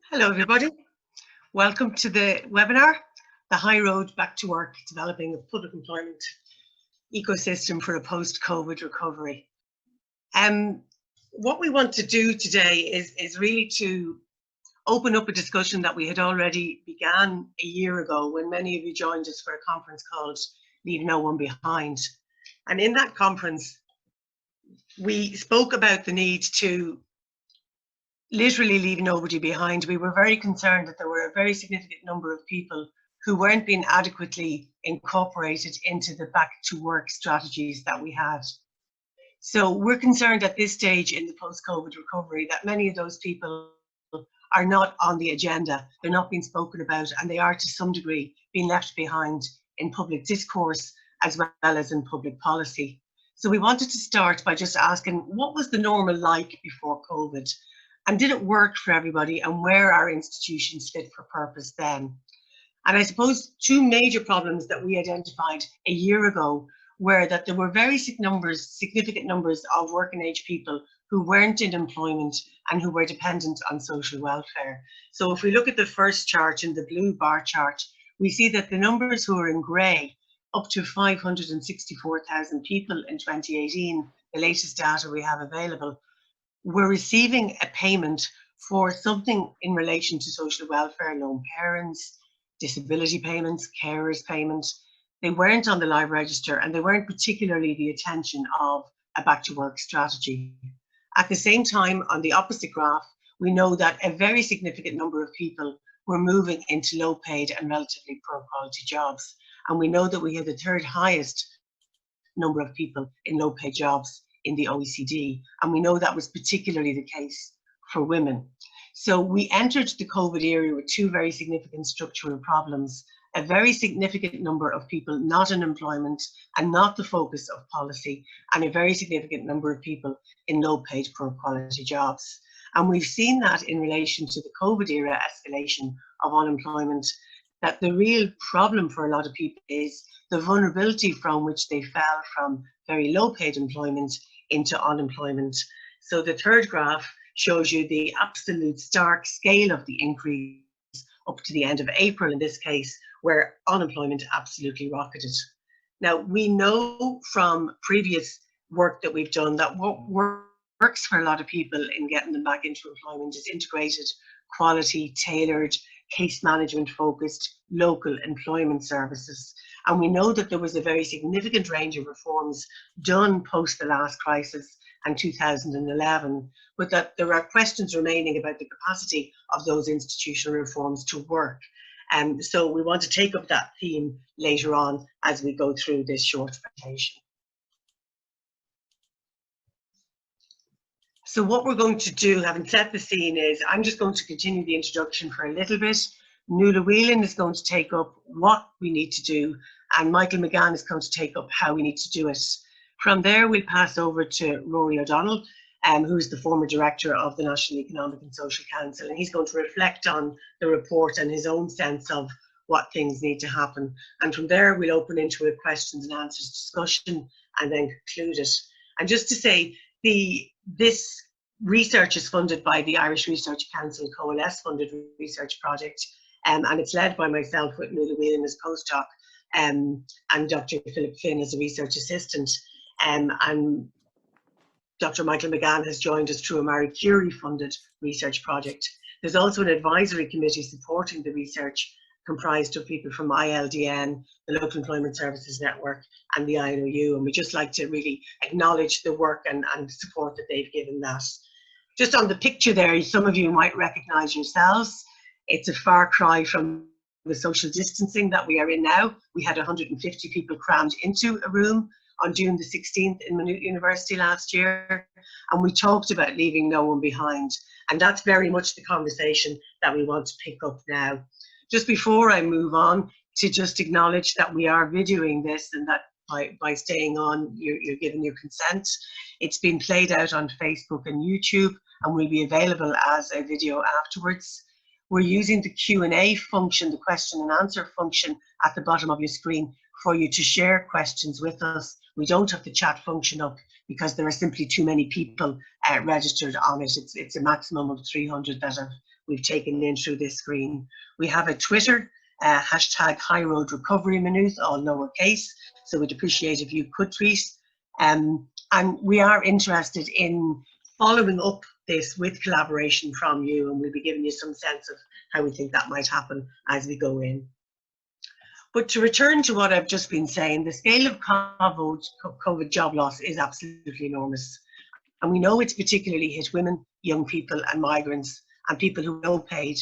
Hello, everybody. Welcome to the webinar, The High Road Back to Work, Developing a Public Employment Ecosystem for a Post-COVID Recovery. What we want to do today is really to open up a discussion that we had already began a year ago when many of you joined us for a conference called Leave No One Behind. And in that conference, we spoke about the need to literally leave nobody behind. We were very concerned that there were a very significant number of people who weren't being adequately incorporated into the back to work strategies that we had. So we're concerned at this stage in the post-COVID recovery that many of those people are not on the agenda, they're not being spoken about, and they are to some degree being left behind in public discourse as well as in public policy. So we wanted to start by just asking, what was the normal like before COVID? And did it work for everybody, and where are institutions fit for purpose then? And I suppose two major problems that we identified a year ago were that there were very significant numbers of working age people who weren't in employment and who were dependent on social welfare. So if we look at the first chart in the blue bar chart, we see that the numbers who are in grey, up to 564,000 people in 2018, the latest data we have available, were receiving a payment for something in relation to social welfare, lone parents, disability payments, carers payments. They weren't on the live register, and they weren't particularly the attention of a back to work strategy. At the same time, on the opposite graph, we know that a very significant number of people were moving into low paid and relatively poor quality jobs. And we know that we had the third highest number of people in low paid jobs in the OECD, and we know that was particularly the case for women. So we entered the COVID era with two very significant structural problems: a very significant number of people not in employment and not the focus of policy, and a very significant number of people in low paid, poor quality jobs. And we've seen that in relation to the COVID era escalation of unemployment, that the real problem for a lot of people is the vulnerability from which they fell from very low paid employment into unemployment. So the third graph shows you the absolute stark scale of the increase up to the end of April in this case, where unemployment absolutely rocketed. Now, we know from previous work that we've done that what works for a lot of people in getting them back into employment is integrated, quality, tailored, case management focused local employment services. And we know that there was a very significant range of reforms done post the last crisis and 2011, but that there are questions remaining about the capacity of those institutional reforms to work. And so we want to take up that theme later on as we go through this short presentation. So what we're going to do, having set the scene, is I'm just going to continue the introduction for a little bit. Nuala Whelan is going to take up what we need to do, and Michael McGann is going to take up how we need to do it. From there, we'll pass over to Rory O'Donnell, who's the former director of the National Economic and Social Council, and he's going to reflect on the report and his own sense of what things need to happen. And from there, we'll open into a questions and answers discussion and then conclude it. And just to say, this research is funded by the Irish Research Council Coalesce funded research project, and it's led by myself with Nuala Whelan as postdoc, and Dr. Philip Finn as a research assistant, and Dr. Michael McGann has joined us through a Marie Curie funded research project. There's also an advisory committee supporting the research, comprised of people from ILDN, the Local Employment Services Network, and the INOU, and we just like to really acknowledge the work and support that they've given that. Just on the picture there, some of you might recognise yourselves. It's a far cry from the social distancing that we are in now. We had 150 people crammed into a room on June the 16th in Maynooth University last year, and we talked about leaving no one behind, and that's very much the conversation that we want to pick up now. Just before I move on, to just acknowledge that we are videoing this, and that by staying on, you're giving your consent. It's been played out on Facebook and YouTube and will be available as a video afterwards. We're using the Q&A function, the question and answer function at the bottom of your screen for you to share questions with us. We don't have the chat function up because there are simply too many people registered on it. It's a maximum of 300 that have we've taken in through this screen. We have a Twitter, hashtag High Road Recovery Maynooth, all lowercase. So we'd appreciate if you could tweet. And we are interested in following up this with collaboration from you, and we'll be giving you some sense of how we think that might happen as we go in. But to return to what I've just been saying, the scale of COVID job loss is absolutely enormous. And we know it's particularly hit women, young people and migrants and people who are low paid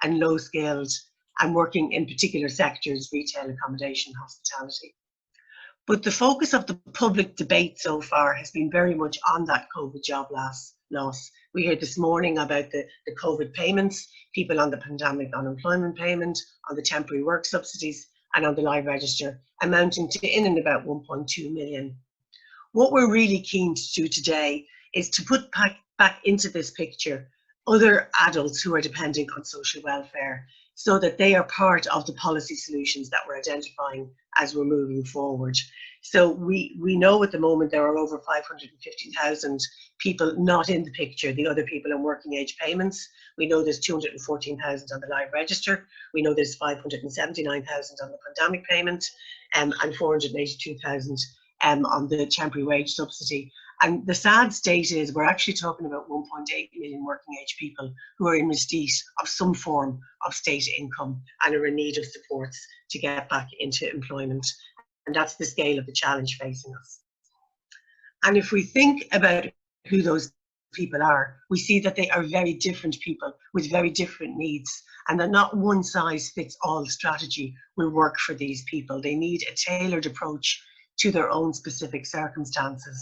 and low skilled and working in particular sectors, retail, accommodation, hospitality. But the focus of the public debate so far has been very much on that COVID job loss. We heard this morning about the COVID payments, people on the pandemic unemployment payment, on the temporary work subsidies, and on the live register, amounting to in and about 1.2 million. What we're really keen to do today is to put back into this picture other adults who are depending on social welfare, so that they are part of the policy solutions that we're identifying as we're moving forward. So we know at the moment there are over 550,000 people not in the picture, the other people in working age payments. We know there's 214,000 on the live register. We know there's 579,000 on the pandemic payment, and 482,000 on the temporary wage subsidy. And the sad state is we're actually talking about 1.8 million working age people who are in receipt of some form of state income and are in need of supports to get back into employment. And that's the scale of the challenge facing us. And if we think about who those people are, we see that they are very different people with very different needs, and that not one size fits all strategy will work for these people. They need a tailored approach to their own specific circumstances.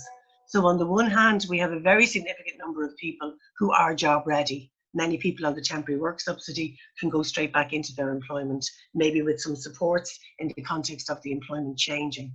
So on the one hand, we have a very significant number of people who are job ready. Many people on the temporary work subsidy can go straight back into their employment, maybe with some supports in the context of the employment changing.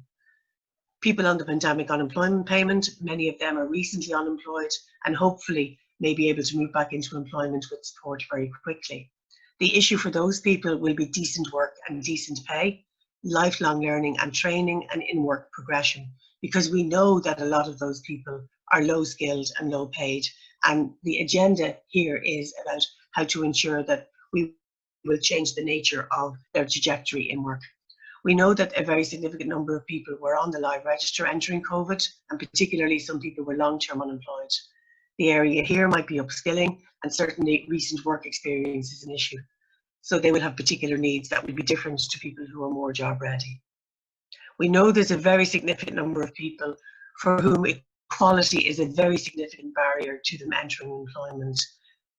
People on the pandemic unemployment payment, many of them are recently unemployed and hopefully may be able to move back into employment with support very quickly. The issue for those people will be decent work and decent pay, lifelong learning and training, and in-work progression, because we know that a lot of those people are low skilled and low paid. And the agenda here is about how to ensure that we will change the nature of their trajectory in work. We know that a very significant number of people were on the live register entering COVID, and particularly some people were long-term unemployed. The area here might be upskilling, and certainly recent work experience is an issue. So they will have particular needs that will be different to people who are more job ready. We know there's a very significant number of people for whom equality is a very significant barrier to them entering employment.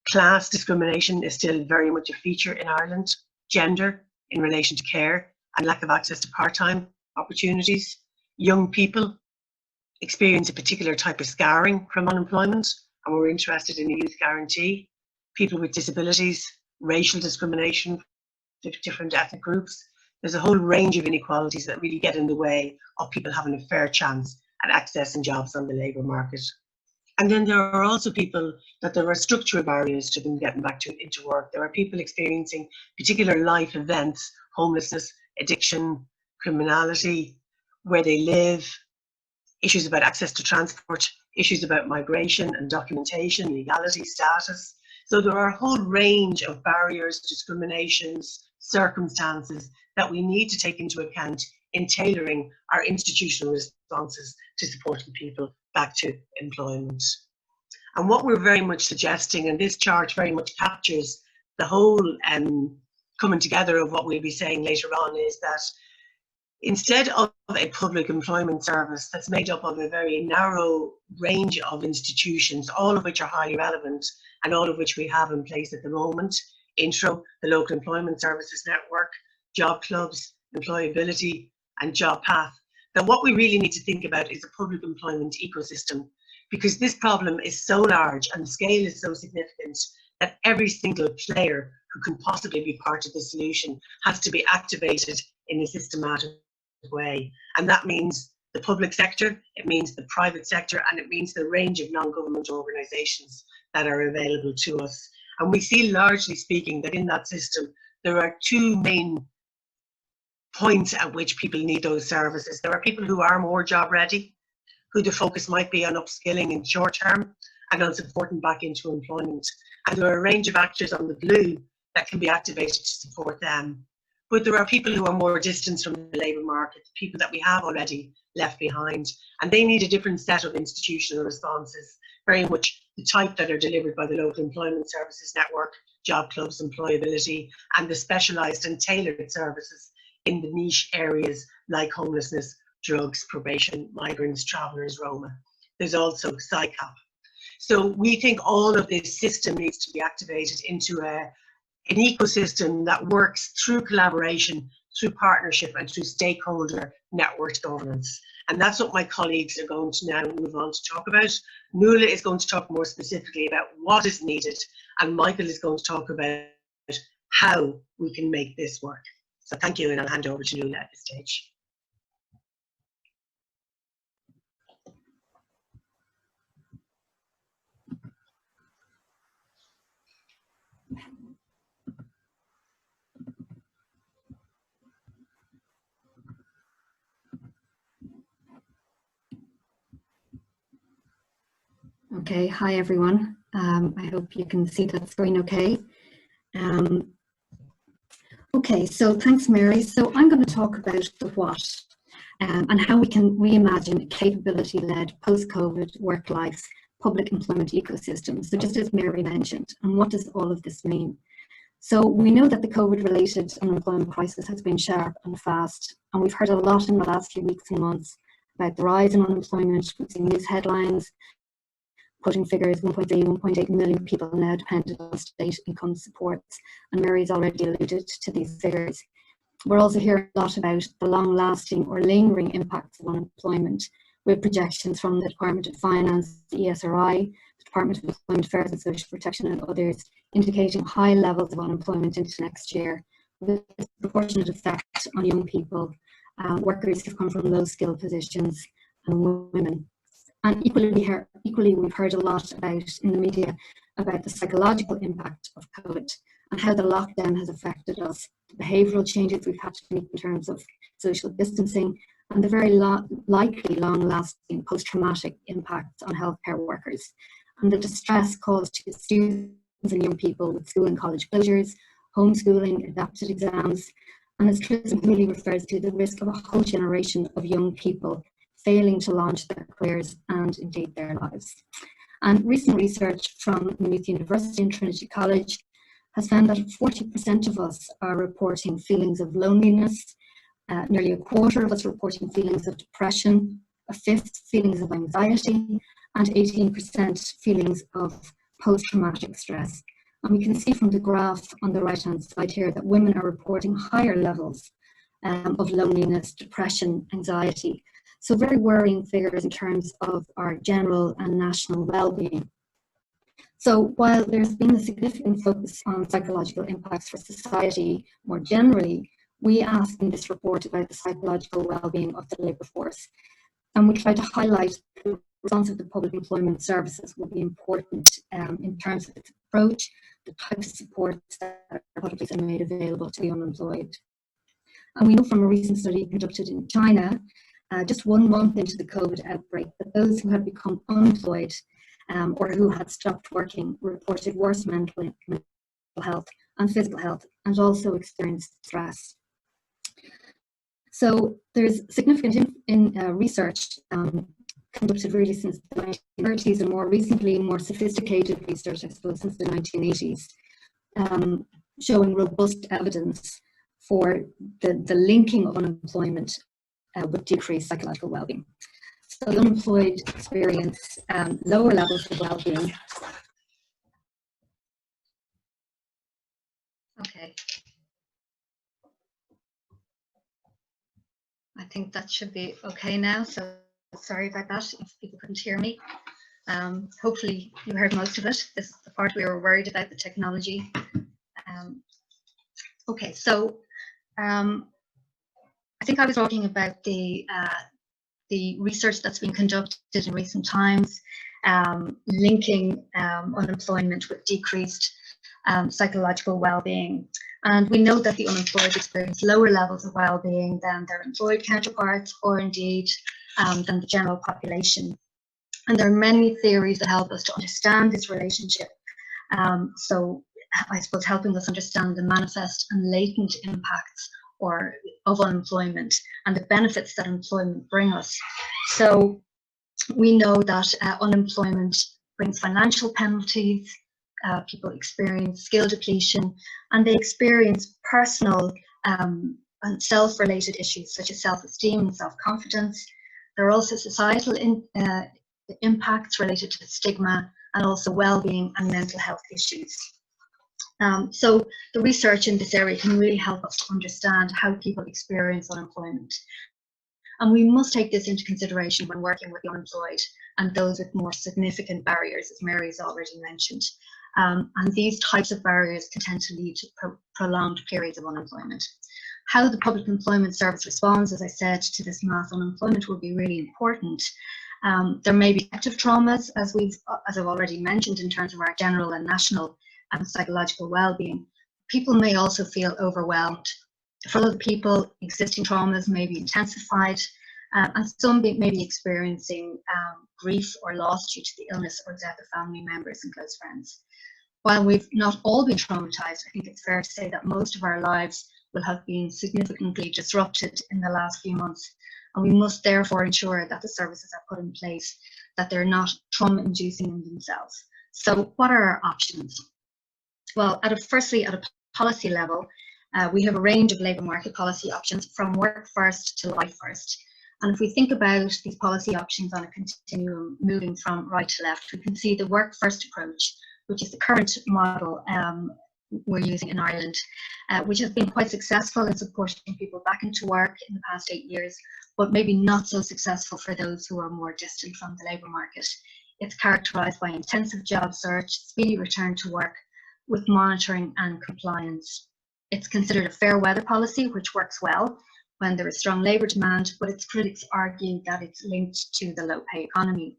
Class discrimination is still very much a feature in Ireland, gender in relation to care, and lack of access to part-time opportunities. Young people experience a particular type of scarring from unemployment, and we're interested in a youth guarantee. People with disabilities, racial discrimination, different ethnic groups. There's a whole range of inequalities that really get in the way of people having a fair chance at accessing jobs on the labour market. And then there are also people that there are structural barriers to them getting back into work. There are people experiencing particular life events, homelessness, addiction, criminality, where they live, issues about access to transport, issues about migration and documentation, legality, status. So there are a whole range of barriers, discriminations, circumstances that we need to take into account in tailoring our institutional responses to supporting people back to employment. And what we're very much suggesting, and this chart very much captures the whole coming together of what we'll be saying later on, is that instead of a public employment service that's made up of a very narrow range of institutions, all of which are highly relevant and all of which we have in place at the moment, Intro, the Local Employment Services Network, job clubs, employability, and Job Path, that what we really need to think about is a public employment ecosystem, because this problem is so large and the scale is so significant that every single player who can possibly be part of the solution has to be activated in a systematic way. And that means the public sector, it means the private sector, and it means the range of non-government organisations that are available to us. And we see, largely speaking, that in that system there are two main points at which people need those services. There are people who are more job ready, who the focus might be on upskilling in short term, and on supporting back into employment. And there are a range of actors on the blue that can be activated to support them. But there are people who are more distant from the labour market, people that we have already left behind, and they need a different set of institutional responses, very much the type that are delivered by the local employment services network, job clubs, employability, and the specialised and tailored services in the niche areas like homelessness, drugs, probation, migrants, travellers, Roma. There's also PsyCap. So we think all of this system needs to be activated into an ecosystem that works through collaboration, through partnership, and through stakeholder networked governance. And that's what my colleagues are going to now move on to talk about. Nuala is going to talk more specifically about what is needed, and Michael is going to talk about how we can make this work. So thank you, and I'll hand over to Nuala at this stage. Okay, hi everyone. I hope you can see that screen okay. Okay, so thanks Mary. So I'm going to talk about the what and how we can reimagine capability-led post-COVID work life public employment ecosystem. So just as Mary mentioned, and what does all of this mean? So we know that the COVID-related unemployment crisis has been sharp and fast, and we've heard a lot in the last few weeks and months about the rise in unemployment. We've seen news headlines quoting figures, 1.8 million people now dependent on state income supports, and Mary's already alluded to these figures. We're also hearing a lot about the long-lasting or lingering impacts of unemployment, with projections from the Department of Finance, the ESRI, the Department of Employment Affairs and Social Protection and others, indicating high levels of unemployment into next year, with a proportionate effect on young people, workers who come from low-skilled positions, and women. And equally, we've heard a lot about in the media about the psychological impact of COVID and how the lockdown has affected us, the behavioural changes we've had to make in terms of social distancing, and the very likely long-lasting post-traumatic impacts on healthcare workers, and the distress caused to students and young people with school and college closures, homeschooling, adapted exams, and as Tristan really refers to, the risk of a whole generation of young people failing to launch their careers and indeed their lives. And recent research from Maynooth University and Trinity College has found that 40% of us are reporting feelings of loneliness, nearly a quarter of us reporting feelings of depression, a fifth feelings of anxiety, and 18% feelings of post-traumatic stress. And we can see from the graph on the right-hand side here that women are reporting higher levels of loneliness, depression, anxiety. So very worrying figures in terms of our general and national well-being. So while there's been a significant focus on psychological impacts for society more generally, we asked in this report about the psychological well-being of the labour force. And we tried to highlight the response of the public employment services will be important in terms of its approach, the types of supports that are put and made available to the unemployed. And we know from a recent study conducted in China, just 1 month into the COVID outbreak, that those who had become unemployed or who had stopped working reported worse mental health and physical health, and also experienced stress. So there's significant research conducted really since the 1930s, and more recently, more sophisticated research, I suppose, since the 1980s, showing robust evidence for the linking of unemployment with decreased psychological well-being. So the unemployed experience lower levels of well-being. Okay. I think that should be okay now. So sorry about that if people couldn't hear me. Hopefully you heard most of it. This is the part we were worried about, the technology. Okay, so I think I was talking about the research that's been conducted in recent times, linking unemployment with decreased psychological well-being. And we know that the unemployed experience lower levels of well-being than their employed counterparts, or indeed than the general population. And there are many theories that help us to understand this relationship. So I suppose helping us understand the manifest and latent impacts of unemployment and the benefits that employment bring us. So we know that unemployment brings financial penalties, people experience skill depletion, and they experience personal and self-related issues such as self-esteem and self-confidence. There are also societal impacts related to stigma and also well-being and mental health issues. So the research in this area can really help us to understand how people experience unemployment. And we must take this into consideration when working with the unemployed and those with more significant barriers, as Mary has already mentioned. And these types of barriers can tend to lead to prolonged periods of unemployment. How the Public Employment Service responds, as I said, to this mass unemployment will be really important. There may be active traumas, as I've already mentioned, in terms of our general and national psychological well-being. People may also feel overwhelmed. For other people, existing traumas may be intensified, and some may be experiencing grief or loss due to the illness or death of family members and close friends. While we've not all been traumatized, I think it's fair to say that most of our lives will have been significantly disrupted in the last few months, and we must therefore ensure that the services are put in place, that they're not trauma-inducing in themselves. So what are our options? Well, firstly, at a policy level, we have a range of labour market policy options from work first to life first. And if we think about these policy options on a continuum moving from right to left, we can see the work first approach, which is the current model we're using in Ireland, which has been quite successful in supporting people back into work in the past 8 years, but maybe not so successful for those who are more distant from the labour market. It's characterised by intensive job search, speedy return to work, with monitoring and compliance. It's considered a fair weather policy, which works well when there is strong labour demand, but its critics argue that it's linked to the low pay economy.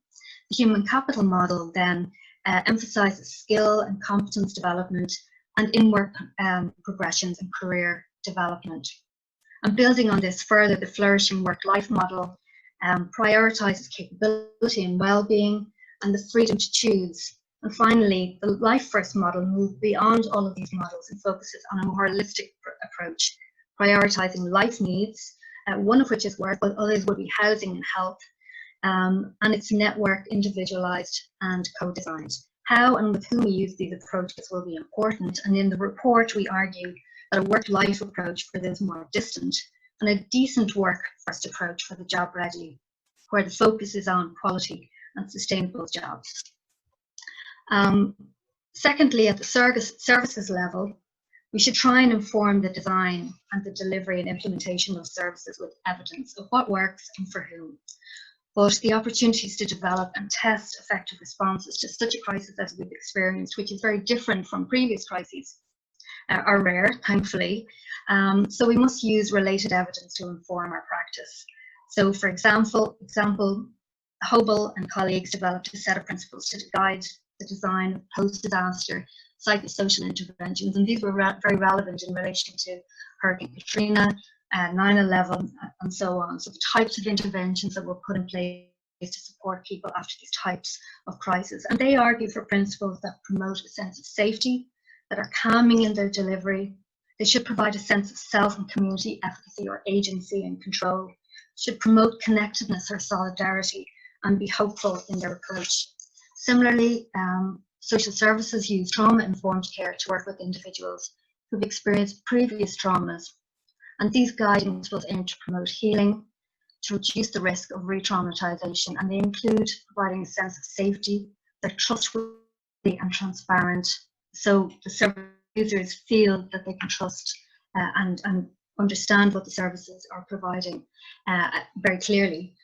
The human capital model then emphasises skill and competence development and in-work progressions and career development. And building on this further, the flourishing work-life model prioritises capability and well-being and the freedom to choose. And finally, the Life First model moved beyond all of these models and focuses on a more holistic approach, prioritising life needs, one of which is work, but others would be housing and health, and it's network, individualised and co-designed. How and with whom we use these approaches will be important, and in the report we argue that a work-life approach for those more distant and a decent work-first approach for the job-ready, where the focus is on quality and sustainable jobs. Secondly, at the services level, we should try and inform the design and the delivery and implementation of services with evidence of what works and for whom. But the opportunities to develop and test effective responses to such a crisis as we've experienced, which is very different from previous crises, are rare, thankfully. So we must use related evidence to inform our practice. So for example, Hobel and colleagues developed a set of principles to guide the design of post-disaster psychosocial interventions, and these were very relevant in relation to Hurricane Katrina, 9/11, and so on. So the types of interventions that were put in place to support people after these types of crises. And they argue for principles that promote a sense of safety, that are calming in their delivery. They should provide a sense of self and community efficacy or agency and control, should promote connectedness or solidarity, and be hopeful in their approach. Similarly, social services use trauma-informed care to work with individuals who've experienced previous traumas. And these guiding principles aim to promote healing, to reduce the risk of re-traumatization, and they include providing a sense of safety, they're trustworthy and transparent, so the service users feel that they can trust and understand what the services are providing very clearly.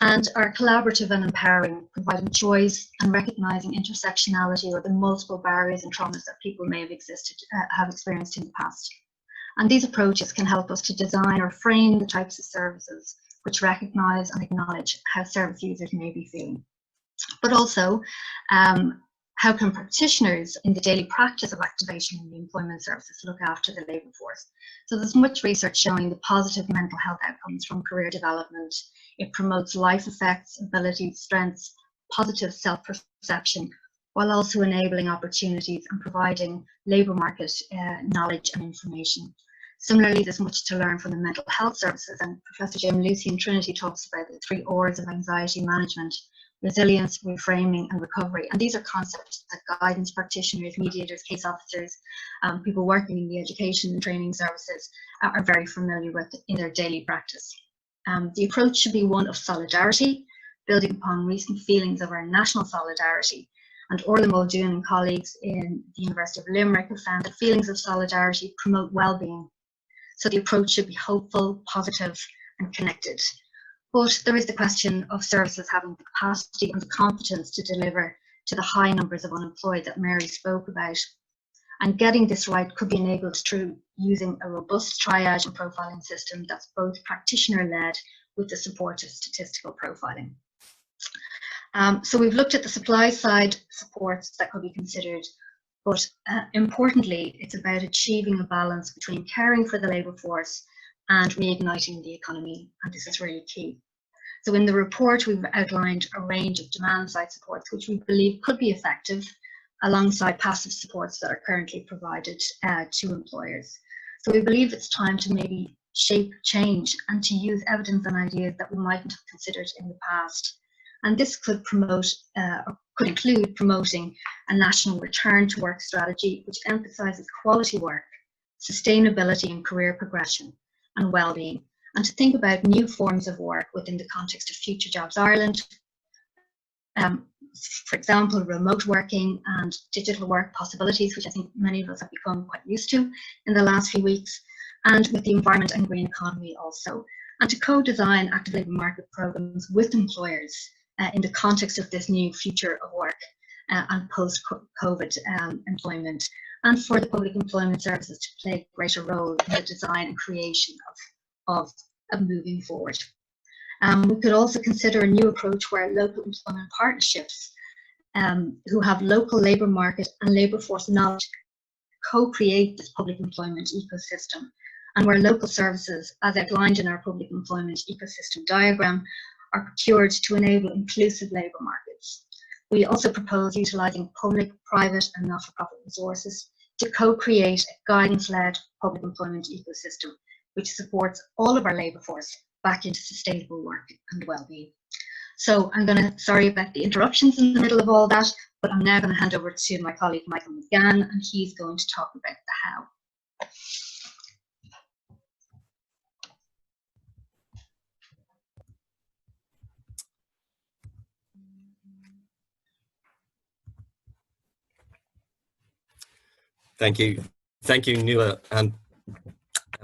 And are collaborative and empowering, providing choice and recognising intersectionality or the multiple barriers and traumas that people may have experienced in the past. And these approaches can help us to design or frame the types of services which recognise and acknowledge how service users may be feeling. But also, how can practitioners in the daily practice of activation in the employment services look after the labour force? So there's much research showing the positive mental health outcomes from career development. It promotes life effects, abilities, strengths, positive self-perception, while also enabling opportunities and providing labour market knowledge and information. Similarly, there's much to learn from the mental health services, and Professor Jim Lucy in Trinity talks about the 3 R's of anxiety management: resilience, reframing and recovery. And these are concepts that guidance practitioners, mediators, case officers, people working in the education and training services are very familiar with in their daily practice. The approach should be one of solidarity, building upon recent feelings of our national solidarity. And Orla Muldoon and colleagues in the University of Limerick have found that feelings of solidarity promote well-being. So the approach should be hopeful, positive and connected. But there is the question of services having the capacity and the competence to deliver to the high numbers of unemployed that Mary spoke about. And getting this right could be enabled through using a robust triage and profiling system that's both practitioner-led with the support of statistical profiling. So we've looked at the supply side supports that could be considered, but importantly, it's about achieving a balance between caring for the labour force and reigniting the economy, and this is really key. So in the report, we've outlined a range of demand side supports which we believe could be effective alongside passive supports that are currently provided to employers. So we believe it's time to maybe shape change and to use evidence and ideas that we mightn't have considered in the past. And this could promote, or could include promoting a national return to work strategy which emphasises quality work, sustainability and career progression and well-being, and to think about new forms of work within the context of Future Jobs Ireland. For example, remote working and digital work possibilities, which I think many of us have become quite used to in the last few weeks, and with the environment and green economy also, and to co-design active labour market programmes with employers in the context of this new future of work and post-COVID employment, and for the public employment services to play a greater role in the design and creation of moving forward. We could also consider a new approach where local employment partnerships who have local labour market and labour force knowledge co-create this public employment ecosystem, and where local services, as outlined in our public employment ecosystem diagram, are procured to enable inclusive labour markets. We also propose utilising public, private and not-for-profit resources to co-create a guidance-led public employment ecosystem which supports all of our labour force back into sustainable work and well-being. So I'm going to, sorry about the interruptions in the middle of all that, but I'm now going to hand over to my colleague Michael McGann, and he's going to talk about the how. Thank you, Nuala. And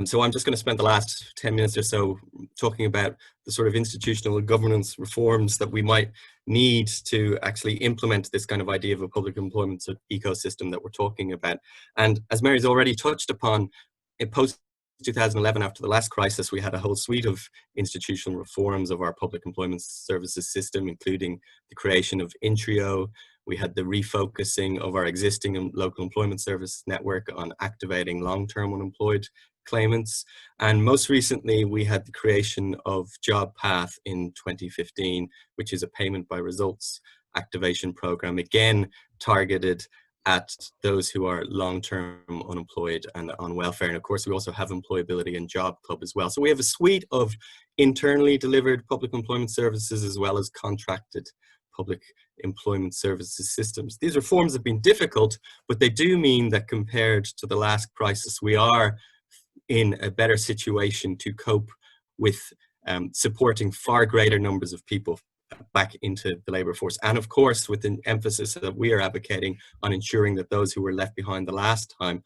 so I'm just going to spend the last 10 minutes or so talking about the sort of institutional governance reforms that we might need to actually implement this kind of idea of a public employment ecosystem that we're talking about. And as Mary's already touched upon, in post-2011, after the last crisis, we had a whole suite of institutional reforms of our public employment services system, including the creation of Intrio. We had the refocusing of our existing local employment service network on activating long-term unemployed claimants. And most recently, we had the creation of JobPath in 2015, which is a payment by results activation program, again targeted at those who are long-term unemployed and on welfare. And of course, we also have Employability and Job Club as well. So we have a suite of internally delivered public employment services as well as contracted public employment services systems. These reforms have been difficult, but they do mean that compared to the last crisis, we are in a better situation to cope with supporting far greater numbers of people back into the labour force. And of course, with an emphasis that we are advocating on ensuring that those who were left behind the last time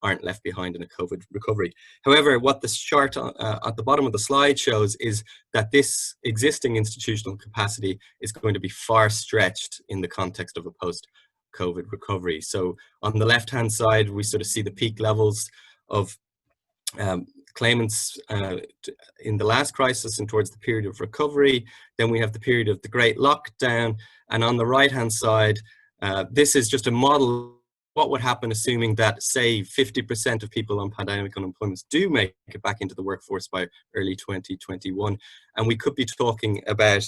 aren't left behind in a COVID recovery. However, what this chart at the bottom of the slide shows is that this existing institutional capacity is going to be far stretched in the context of a post-COVID recovery. So on the left-hand side, we sort of see the peak levels of claimants in the last crisis and towards the period of recovery. Then we have the period of the Great Lockdown. And on the right-hand side, this is just a model what would happen assuming that, say, 50% of people on pandemic unemployment do make it back into the workforce by early 2021. And we could be talking about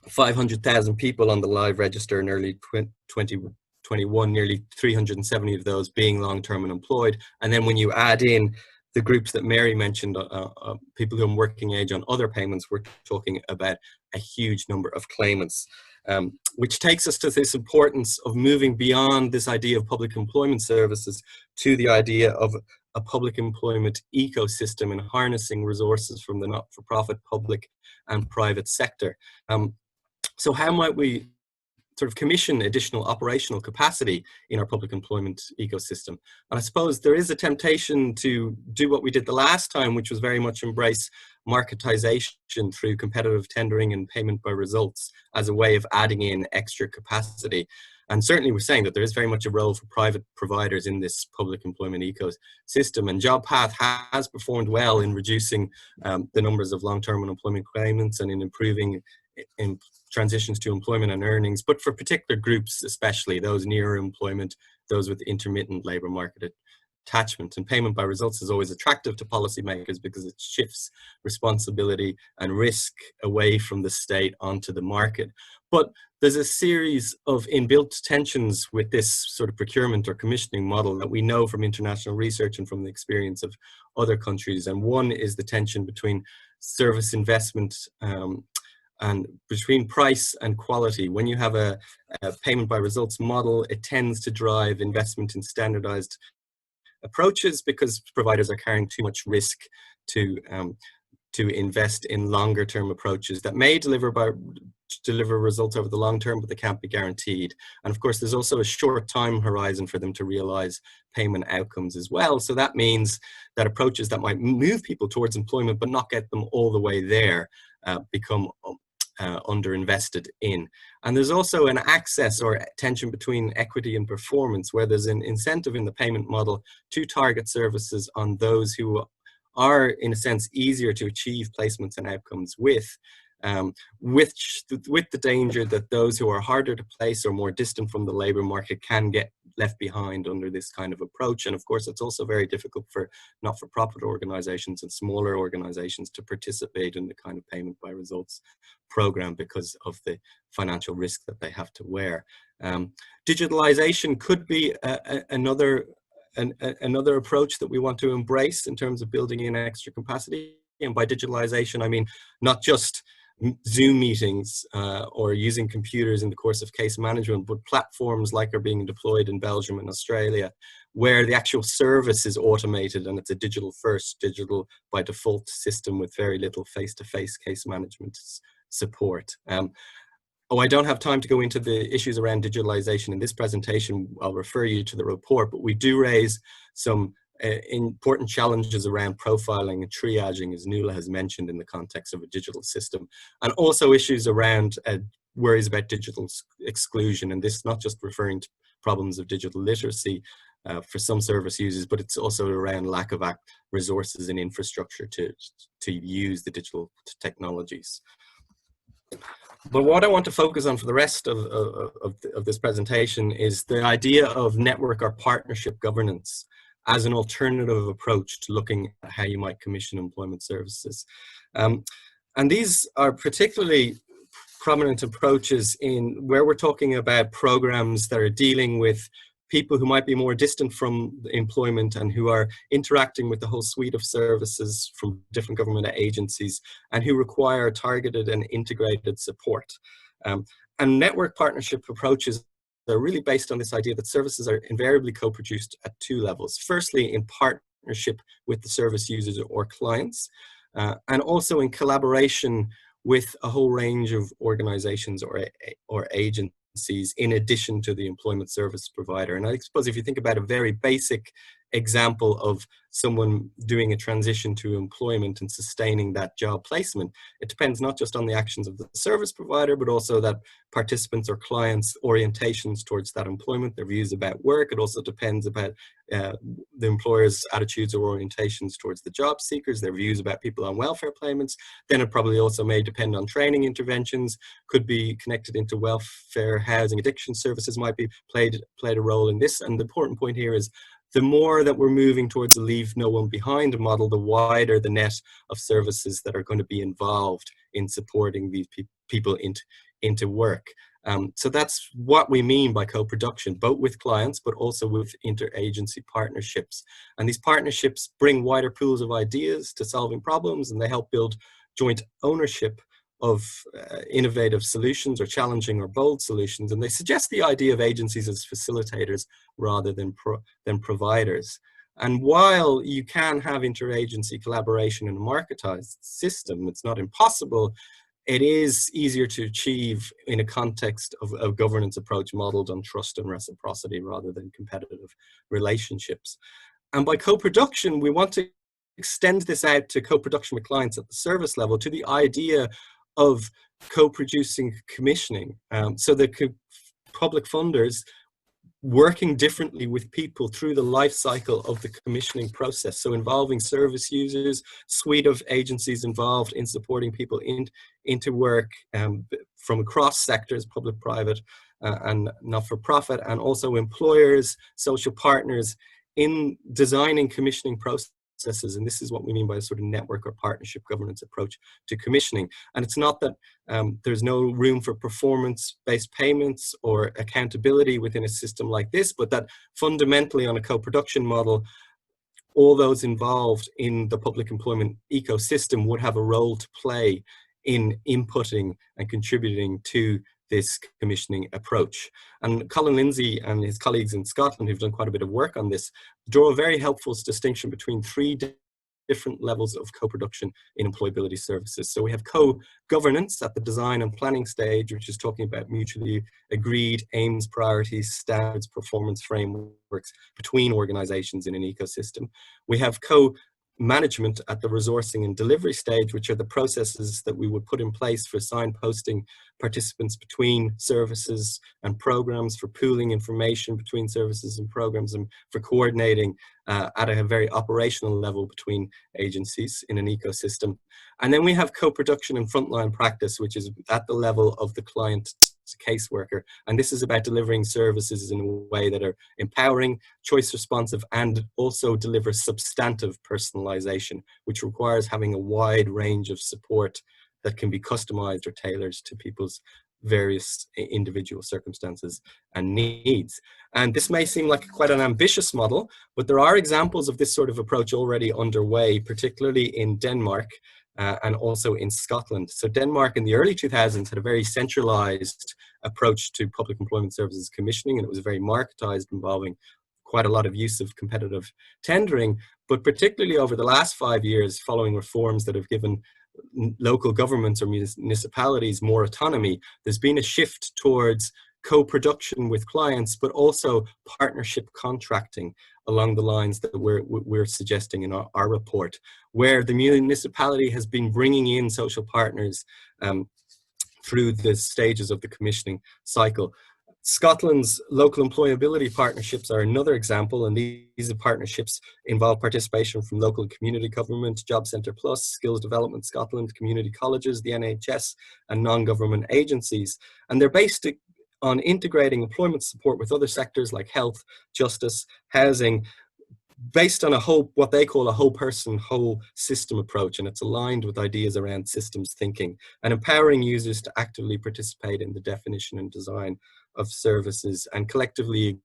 500,000 people on the live register in early 2021, nearly 370 of those being long-term unemployed. And then when you add in the groups that Mary mentioned, people who are working age on other payments, we're talking about a huge number of claimants, which takes us to this importance of moving beyond this idea of public employment services to the idea of a public employment ecosystem and harnessing resources from the not-for-profit, public and private sector. So how might we sort of commission additional operational capacity in our public employment ecosystem? And I suppose there is a temptation to do what we did the last time, which was very much embrace marketization through competitive tendering and payment by results as a way of adding in extra capacity. And certainly we're saying that there is very much a role for private providers in this public employment ecosystem. And JobPath has performed well in reducing the numbers of long-term unemployment claimants and in improving in transitions to employment and earnings, but for particular groups, especially those near employment, those with intermittent labour market attachment. And payment by results is always attractive to policymakers because it shifts responsibility and risk away from the state onto the market. But there's a series of inbuilt tensions with this sort of procurement or commissioning model that we know from international research and from the experience of other countries. And one is the tension between service investment and between price and quality. When you have a payment by results model, it tends to drive investment in standardized approaches because providers are carrying too much risk to invest in longer term approaches that may deliver results over the long term, but they can't be guaranteed. And of course, there's also a short time horizon for them to realize payment outcomes as well. So that means that approaches that might move people towards employment, but not get them all the way there, become underinvested in. And there's also an access or tension between equity and performance, where there's an incentive in the payment model to target services on those who are, in a sense, easier to achieve placements and outcomes with the danger that those who are harder to place or more distant from the labour market can get left behind under this kind of approach. And of course, it's also very difficult for not-for-profit organisations and smaller organisations to participate in the kind of payment by results program because of the financial risk that they have to wear. Digitalisation could be another approach that we want to embrace in terms of building in extra capacity. And by digitalisation, I mean not just Zoom meetings or using computers in the course of case management, but platforms like are being deployed in Belgium and Australia, where the actual service is automated and it's a digital by default system with very little face-to-face case management support. I don't have time to go into the issues around digitalization in this presentation. I'll refer you to the report, but we do raise some important challenges around profiling and triaging, as Nuala has mentioned, in the context of a digital system, and also issues around worries about digital exclusion. And this not just referring to problems of digital literacy for some service users, but it's also around lack of resources and infrastructure to use the digital technologies. But what I want to focus on for the rest of this presentation is the idea of network or partnership governance as an alternative approach to looking at how you might commission employment services. And these are particularly prominent approaches in where we're talking about programs that are dealing with people who might be more distant from employment and who are interacting with the whole suite of services from different government agencies and who require targeted and integrated support. And network partnership approaches are really based on this idea that services are invariably co-produced at two levels. Firstly, in partnership with the service users or clients, and also in collaboration with a whole range of organizations or agencies in addition to the employment service provider. And I suppose if you think about a very basic example of someone doing a transition to employment and sustaining that job placement, it depends not just on the actions of the service provider, but also that participants or clients' orientations towards that employment, their views about work. It also depends about the employer's attitudes or orientations towards the job seekers, their views about people on welfare payments. Then it probably also may depend on training interventions, could be connected into welfare, housing, addiction services might be played a role in this. And the important point here is the more that we're moving towards a leave no one behind model, the wider the net of services that are going to be involved in supporting these people into work. So that's what we mean by co-production, both with clients, but also with interagency partnerships. And these partnerships bring wider pools of ideas to solving problems, and they help build joint ownership of innovative solutions or challenging or bold solutions. And they suggest the idea of agencies as facilitators rather than providers. And while you can have interagency collaboration in a marketized system, it's not impossible. It is easier to achieve in a context of a governance approach modeled on trust and reciprocity rather than competitive relationships. And by co-production, we want to extend this out to co-production with clients at the service level to the idea of co-producing commissioning. So the public funders working differently with people through the life cycle of the commissioning process. So involving service users, suite of agencies involved in supporting people into work from across sectors, public, private, and not-for-profit, and also employers, social partners in designing commissioning processes. And this is what we mean by a sort of network or partnership governance approach to commissioning. And it's not that there's no room for performance-based payments or accountability within a system like this, but that fundamentally on a co-production model, all those involved in the public employment ecosystem would have a role to play in inputting and contributing to this commissioning approach. And Colin Lindsay and his colleagues in Scotland, who've done quite a bit of work on this, draw a very helpful distinction between three different levels of co-production in employability services. So we have co-governance at the design and planning stage, which is talking about mutually agreed aims, priorities, standards, performance frameworks between organizations in an ecosystem. We have co-management at the resourcing and delivery stage, which are the processes that we would put in place for signposting participants between services and programs, for pooling information between services and programs, and for coordinating at a very operational level between agencies in an ecosystem. And then we have co-production and frontline practice, which is at the level of the client caseworker. And this is about delivering services in a way that are empowering, choice responsive, and also deliver substantive personalization, which requires having a wide range of support that can be customized or tailored to people's various individual circumstances and needs. And this may seem like quite an ambitious model, but there are examples of this sort of approach already underway, particularly in Denmark and also in Scotland. So Denmark in the early 2000s had a very centralized approach to public employment services commissioning, and it was very marketized, involving quite a lot of use of competitive tendering. But particularly over the last 5 years, following reforms that have given local governments or municipalities more autonomy, there's been a shift towards co-production with clients, but also partnership contracting along the lines that we're suggesting in our report, where the municipality has been bringing in social partners through the stages of the commissioning cycle. Scotland's local employability partnerships are another example, and these partnerships involve participation from local community government, Job Centre Plus, Skills Development Scotland, community colleges, the NHS, and non-government agencies. And they're based on integrating employment support with other sectors like health, justice, housing, based on what they call a whole person, whole system approach, and it's aligned with ideas around systems thinking and empowering users to actively participate in the definition and design of services and collectively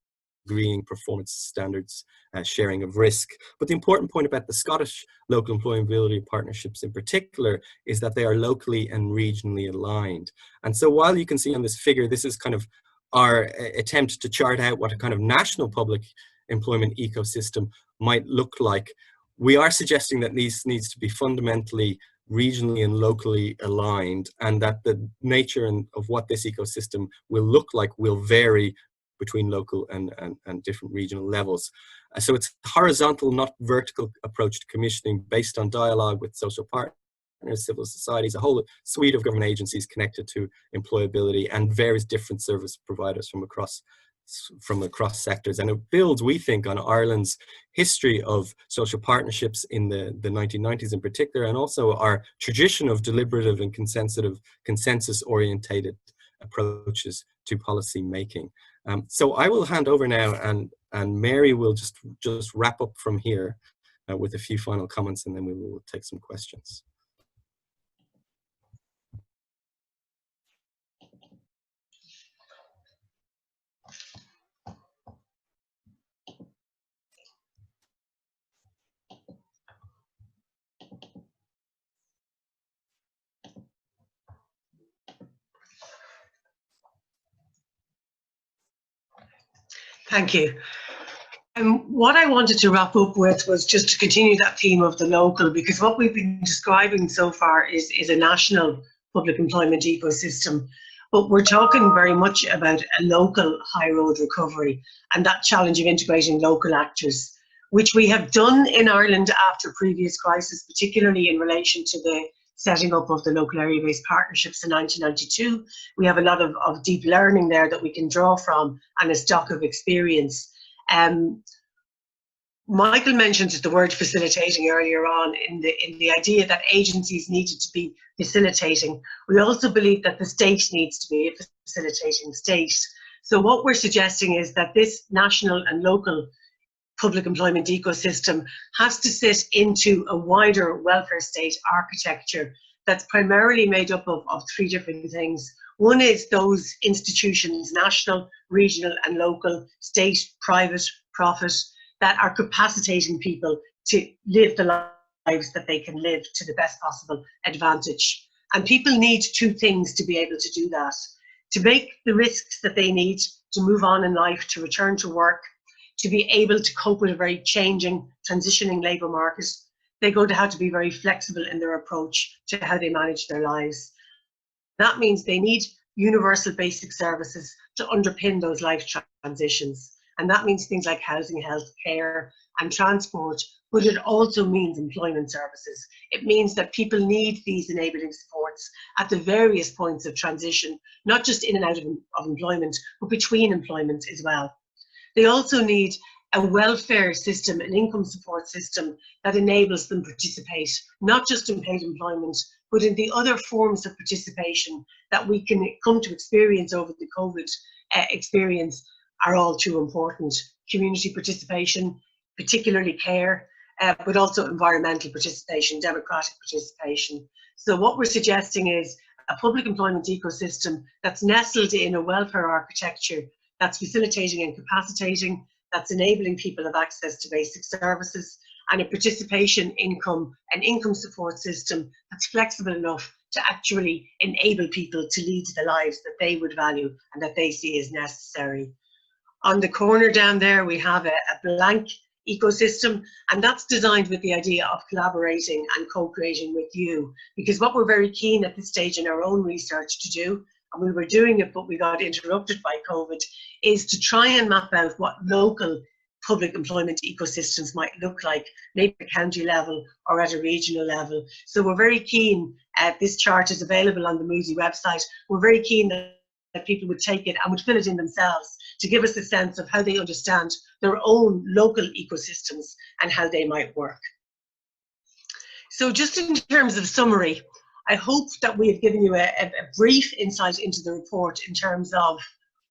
agreeing performance standards, sharing of risk. But the important point about the Scottish local employability partnerships in particular is that they are locally and regionally aligned. And so while you can see on this figure, this is kind of our attempt to chart out what a kind of national public employment ecosystem might look like, we are suggesting that these needs to be fundamentally regionally and locally aligned, and that the nature of what this ecosystem will look like will vary between local and different regional levels. So it's a horizontal, not vertical approach to commissioning based on dialogue with social partners, civil societies, a whole suite of government agencies connected to employability, and various different service providers from across sectors. And it builds, we think, on Ireland's history of social partnerships in the 1990s in particular, and also our tradition of deliberative and consensus-orientated approaches to policy making. So I will hand over now, and Mary will just wrap up from here with a few final comments, and then we will take some questions. Thank you. What I wanted to wrap up with was just to continue that theme of the local, because what we've been describing so far is a national public employment ecosystem. But we're talking very much about a local high road recovery and that challenge of integrating local actors, which we have done in Ireland after previous crises, particularly in relation to the setting up of the local area-based partnerships in 1992. We have a lot of deep learning there that we can draw from and a stock of experience. Michael mentioned the word facilitating earlier on in the idea that agencies needed to be facilitating. We also believe that the state needs to be a facilitating state. So what we're suggesting is that this national and local public employment ecosystem has to sit into a wider welfare state architecture that's primarily made up of three different things. One is those institutions, national, regional and local, state, private, profit, that are capacitating people to live the lives that they can live to the best possible advantage. And people need two things to be able to do that. To make the risks that they need to move on in life, to return to work, to be able to cope with a very changing, transitioning labour market, they're going to have to be very flexible in their approach to how they manage their lives. That means they need universal basic services to underpin those life transitions. And that means things like housing, health, care and transport, but it also means employment services. It means that people need these enabling supports at the various points of transition, not just in and out of employment, but between employment as well. They also need a welfare system, an income support system that enables them to participate, not just in paid employment, but in the other forms of participation that we can come to experience over the COVID experience are all too important. Community participation, particularly care, but also environmental participation, democratic participation. So what we're suggesting is a public employment ecosystem that's nestled in a welfare architecture that's facilitating and capacitating, that's enabling people of access to basic services, and a participation income and income support system that's flexible enough to actually enable people to lead the lives that they would value and that they see as necessary. On the corner down there, we have a blank ecosystem, and that's designed with the idea of collaborating and co-creating with you. Because what we're very keen at this stage in our own research to do, and we were doing it, but we got interrupted by COVID, is to try and map out what local public employment ecosystems might look like, maybe at a county level or at a regional level. So we're very keen, this chart is available on the Moody website, we're very keen that people would take it and would fill it in themselves to give us a sense of how they understand their own local ecosystems and how they might work. So just in terms of summary, I hope that we have given you a brief insight into the report in terms of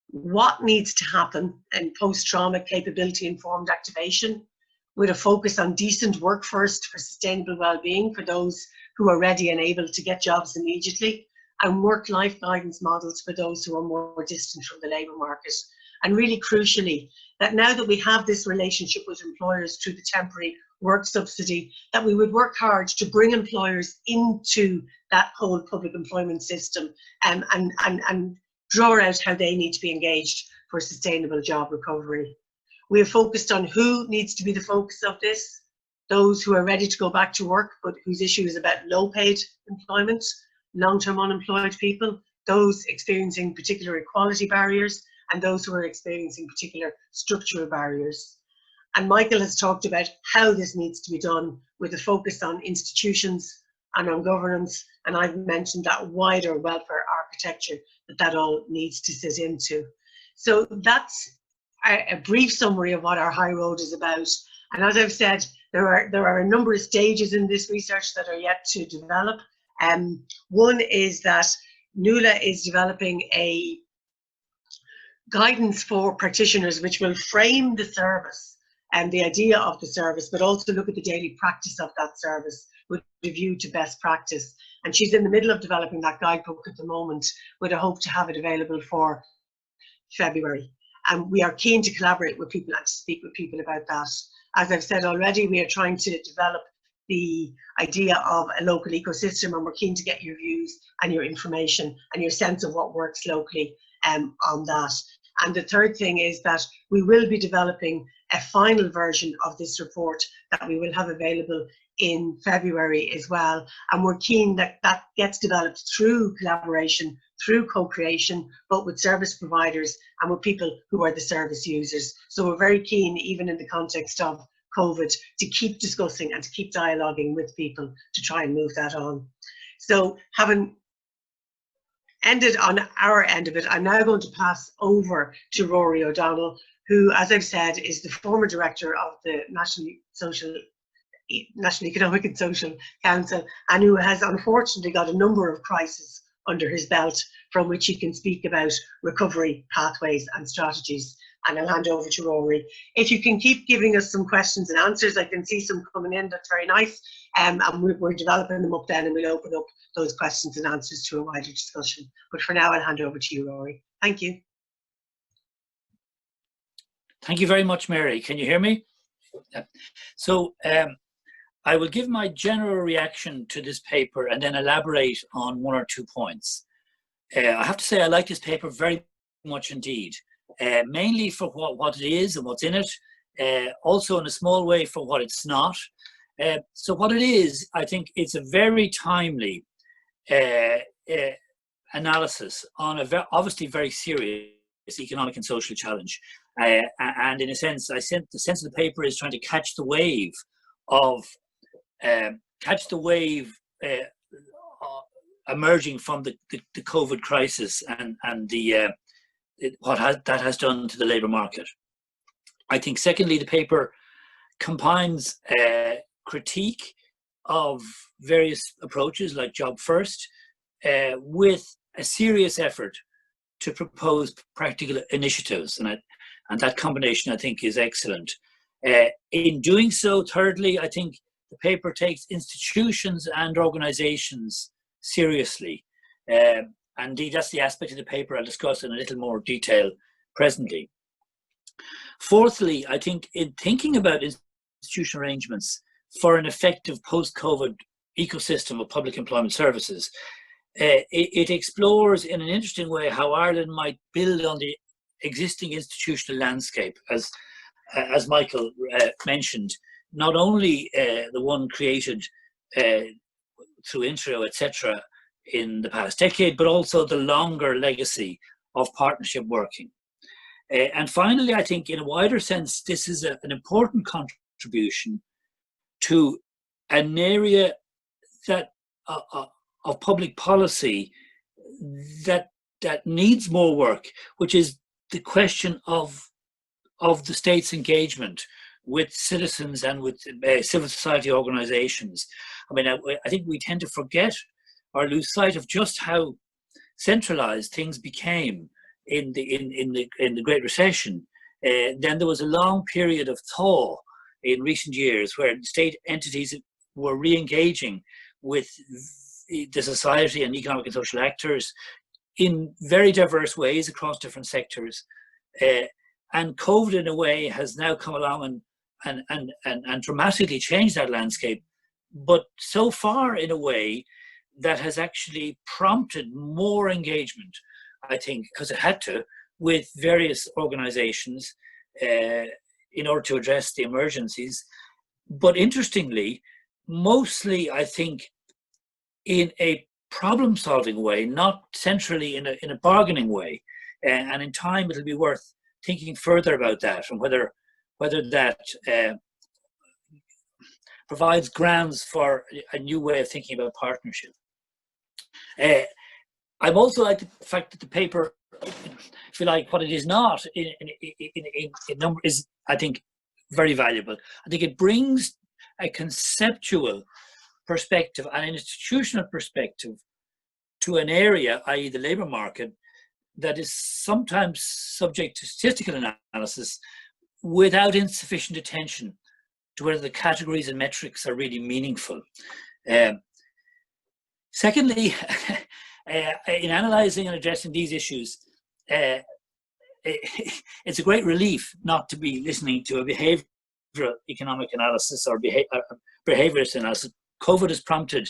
what needs to happen in post-trauma capability informed activation, with a focus on decent work first for sustainable well-being for those who are ready and able to get jobs immediately, and work-life guidance models for those who are more distant from the labour market. And really crucially, that now that we have this relationship with employers through the temporary work subsidy, that we would work hard to bring employers into that whole public employment system and draw out how they need to be engaged for sustainable job recovery. We have focused on who needs to be the focus of this, those who are ready to go back to work, but whose issue is about low paid employment, long-term unemployed people, those experiencing particular equality barriers, and those who are experiencing particular structural barriers. And Michael has talked about how this needs to be done with a focus on institutions and on governance, and I've mentioned that wider welfare architecture that all needs to sit into. So that's a brief summary of what our high road is about. And as I've said, there are a number of stages in this research that are yet to develop. One is that Nuala is developing a guidance for practitioners which will frame the service and the idea of the service, but also look at the daily practice of that service with a view to best practice. And she's in the middle of developing that guidebook at the moment with a hope to have it available for February. And we are keen to collaborate with people and to speak with people about that. As I've said already, we are trying to develop the idea of a local ecosystem, and we're keen to get your views and your information and your sense of what works locally on that. And the third thing is that we will be developing a final version of this report that we will have available in February as well. And we're keen that that gets developed through collaboration, through co-creation, both with service providers and with people who are the service users. So we're very keen, even in the context of COVID, to keep discussing and to keep dialoguing with people to try and move that on. So having ended on our end of it, I'm now going to pass over to Rory O'Donnell, who, as I've said, is the former director of the National Economic and Social Council, and who has unfortunately got a number of crises under his belt from which he can speak about recovery pathways and strategies. And I'll hand over to Rory. If you can keep giving us some questions and answers, I can see some coming in, that's very nice. And we're developing them up then, and we'll open up those questions and answers to a wider discussion. But for now, I'll hand over to you, Rory. Thank you. Thank you very much, Mary. Can you hear me? Yeah. So I will give my general reaction to this paper and then elaborate on one or two points. I have to say I like this paper very much indeed, mainly for what it is and what's in it, also in a small way for what it's not. So what it is, I think it's a very timely analysis on a obviously very serious economic and social challenge. And in a sense, the sense of the paper is trying to catch the wave of emerging from the COVID crisis and what that has done to the labour market. I think secondly, the paper combines critique of various approaches like Job First with a serious effort to propose practical initiatives, and that combination I think is excellent. In doing so, thirdly, I think the paper takes institutions and organisations seriously. Indeed, that's the aspect of the paper I'll discuss in a little more detail presently. Fourthly, I think in thinking about institutional arrangements for an effective post-COVID ecosystem of public employment services, it explores in an interesting way how Ireland might build on the existing institutional landscape, as Michael mentioned, not only the one created through Intro, etc., in the past decade, but also the longer legacy of partnership working. And finally, I think in a wider sense, this is an important contribution to an area that of public policy that needs more work, which is the question of the state's engagement with citizens and with civil society organizations. I mean, I think we tend to forget or lose sight of just how centralized things became in the Great Recession. Then there was a long period of thaw in recent years where state entities were re-engaging with the society and economic and social actors in very diverse ways across different sectors. And COVID, in a way, has now come along and dramatically changed that landscape. But so far, in a way, that has actually prompted more engagement, I think, because it had to, with various organizations in order to address the emergencies. But interestingly, mostly, I think, in a problem-solving way, not centrally in a bargaining way. And in time, it'll be worth thinking further about that and whether that provides grounds for a new way of thinking about partnership. I've also liked the fact that the paper, if you like, what it is not in number is, I think, very valuable. I think it brings a conceptual perspective and an institutional perspective to an area, i.e. the labour market, that is sometimes subject to statistical analysis without insufficient attention to whether the categories and metrics are really meaningful. Secondly, in analysing and addressing these issues, it's a great relief not to be listening to a behavioural economic analysis or behaviourist analysis. COVID has prompted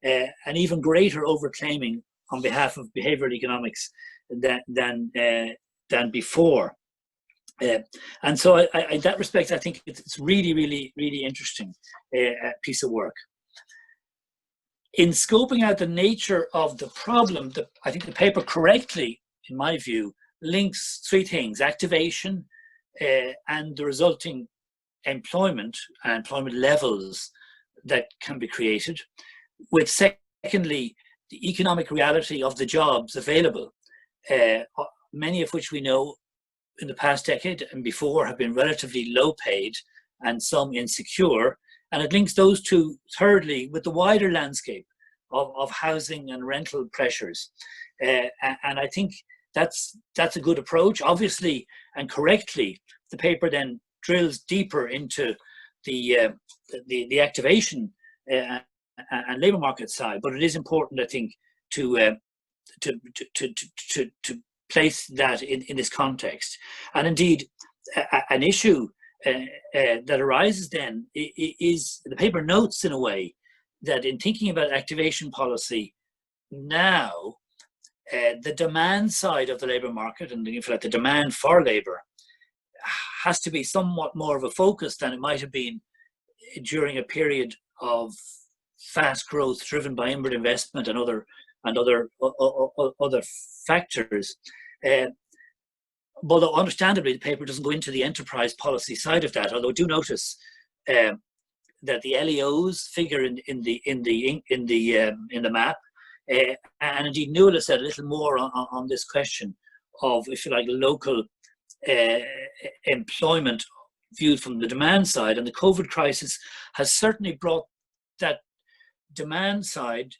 an even greater overclaiming on behalf of behavioural economics than than before. And so in that respect, I think it's really, really, really interesting piece of work. In scoping out the nature of the problem, I think the paper correctly, in my view, links three things: activation and the resulting employment and employment levels that can be created, with secondly, the economic reality of the jobs available, many of which we know in the past decade and before have been relatively low paid and some insecure. And it links those two, thirdly, with the wider landscape of housing and rental pressures. And I think that's a good approach. Obviously, and correctly, the paper then drills deeper into the activation and labour market side. But it is important, I think, to place that in this context. And indeed, an issue that arises then is, the paper notes in a way that in thinking about activation policy now, the demand side of the labour market, and in fact the demand for labour, has to be somewhat more of a focus than it might have been during a period of fast growth driven by inward investment and other factors. Although understandably the paper doesn't go into the enterprise policy side of that, although I do notice that the LEOs figure in the map, and indeed Nuala said a little more on this question of, if you like, local employment viewed from the demand side. And the COVID crisis has certainly brought that demand side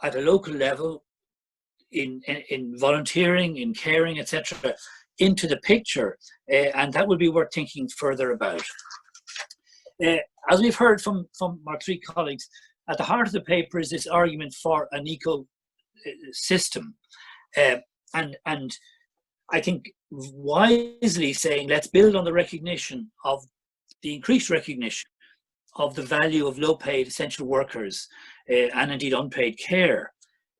at a local level, in volunteering, in caring, etc., into the picture, and that would be worth thinking further about. As we've heard from our three colleagues, at the heart of the paper is this argument for an ecosystem, and I think wisely saying, let's build on the recognition of the increased recognition of the value of low-paid essential workers and indeed unpaid care.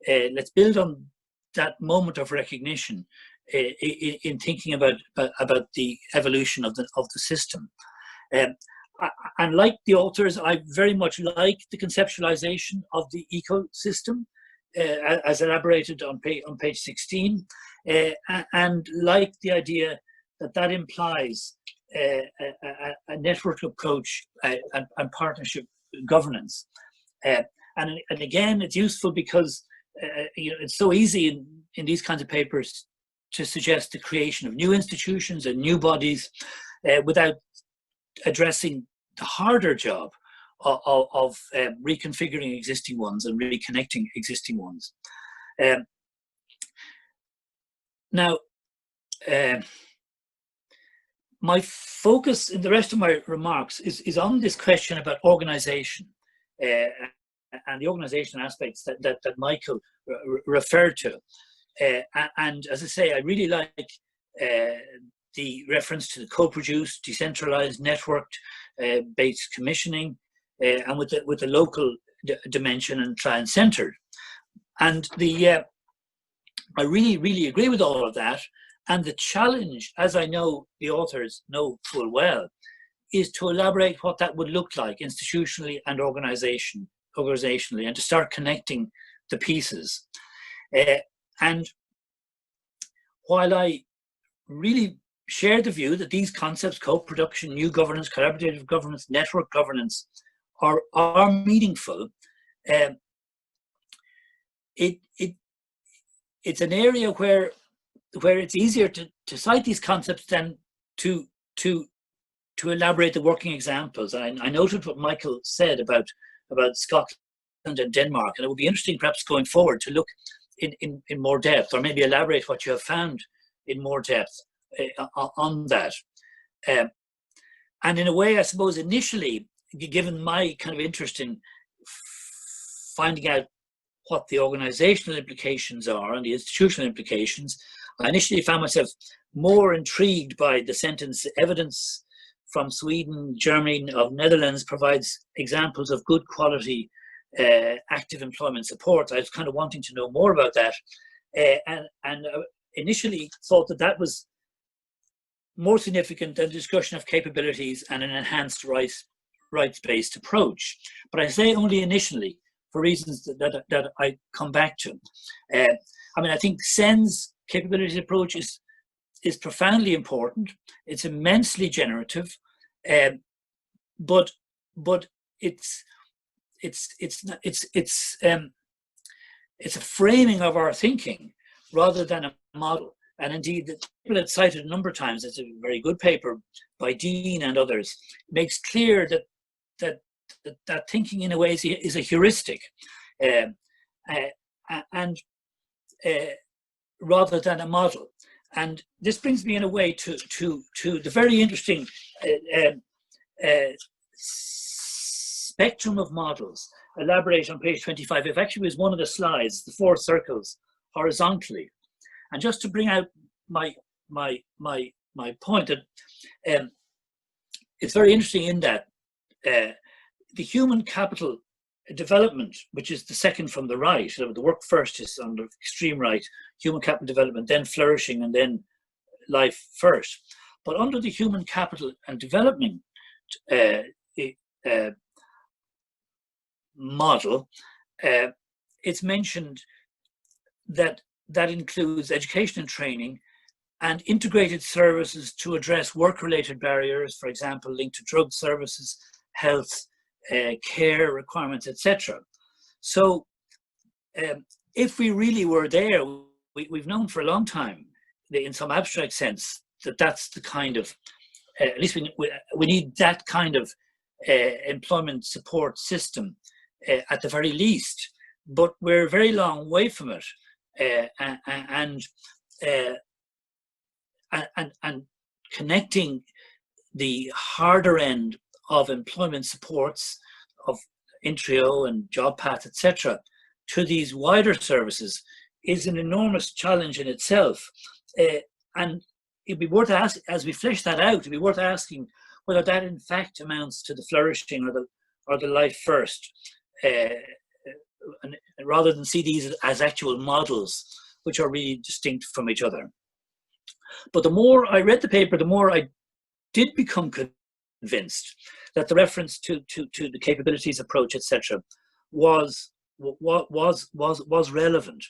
Let's build on that moment of recognition in thinking about the evolution of the system. And like the authors, I very much like the conceptualization of the ecosystem as elaborated on page 16, and like the idea that implies a network approach and partnership governance. And again, it's useful because it's so easy in these kinds of papers to suggest the creation of new institutions and new bodies without addressing the harder job of reconfiguring existing ones and reconnecting existing ones. Now, my focus in the rest of my remarks is on this question about organisation and the organisation aspects that Michael referred to. And as I say, I really like the reference to the co-produced, decentralised, networked based commissioning, and with the local dimension and client-centred. And I really agree with all of that. And the challenge, as I know the authors know full well, is to elaborate what that would look like institutionally and organizationally, and to start connecting the pieces. And while I really share the view that these concepts, co-production, new governance, collaborative governance, network governance, are meaningful, it's an area where it's easier to cite these concepts than to elaborate the working examples. I noted what Michael said about Scotland and Denmark, and it would be interesting perhaps going forward to look in more depth, or maybe elaborate what you have found in more depth on that. And in a way, I suppose initially, given my kind of interest in finding out what the organizational implications are and the institutional implications, I initially found myself more intrigued by the sentence, evidence from Sweden, Germany, of Netherlands provides examples of good quality active employment support. I was kind of wanting to know more about that. And initially thought that that was more significant than the discussion of capabilities and an enhanced rights-based approach. But I say only initially, for reasons that I come back to. I mean, I think Sen's capabilities approach is profoundly important. It's immensely generative, but it's a framing of our thinking rather than a model. And indeed, the paper that's cited a number of times, it's a very good paper by Dean and others, makes clear that thinking in a way is a heuristic, and rather than a model. And this brings me in a way to the very interesting spectrum of models elaborated on page 25. It actually was one of the slides, the 4 circles horizontally. And just to bring out my point, that it's very interesting in that the human capital development, which is the second from the right, so the work first is on the extreme right, human capital development, then flourishing, and then life first. But under the human capital and development model, it's mentioned that includes education and training and integrated services to address work-related barriers, for example, linked to drug services, health, care requirements, etc. So if we really were there, we've known for a long time, in some abstract sense, that that's the kind of, at least we need that kind of employment support system at the very least, but we're a very long way from it. And connecting the harder end of employment supports of Intrio and Job Path, etc., to these wider services is an enormous challenge in itself. And it'd be worth asking, as we flesh that out, it'd be worth asking whether that in fact amounts to the flourishing or the life first, rather than see these as actual models which are really distinct from each other. But the more I read the paper, the more I did become convinced that the reference to the capabilities approach, etc., was relevant,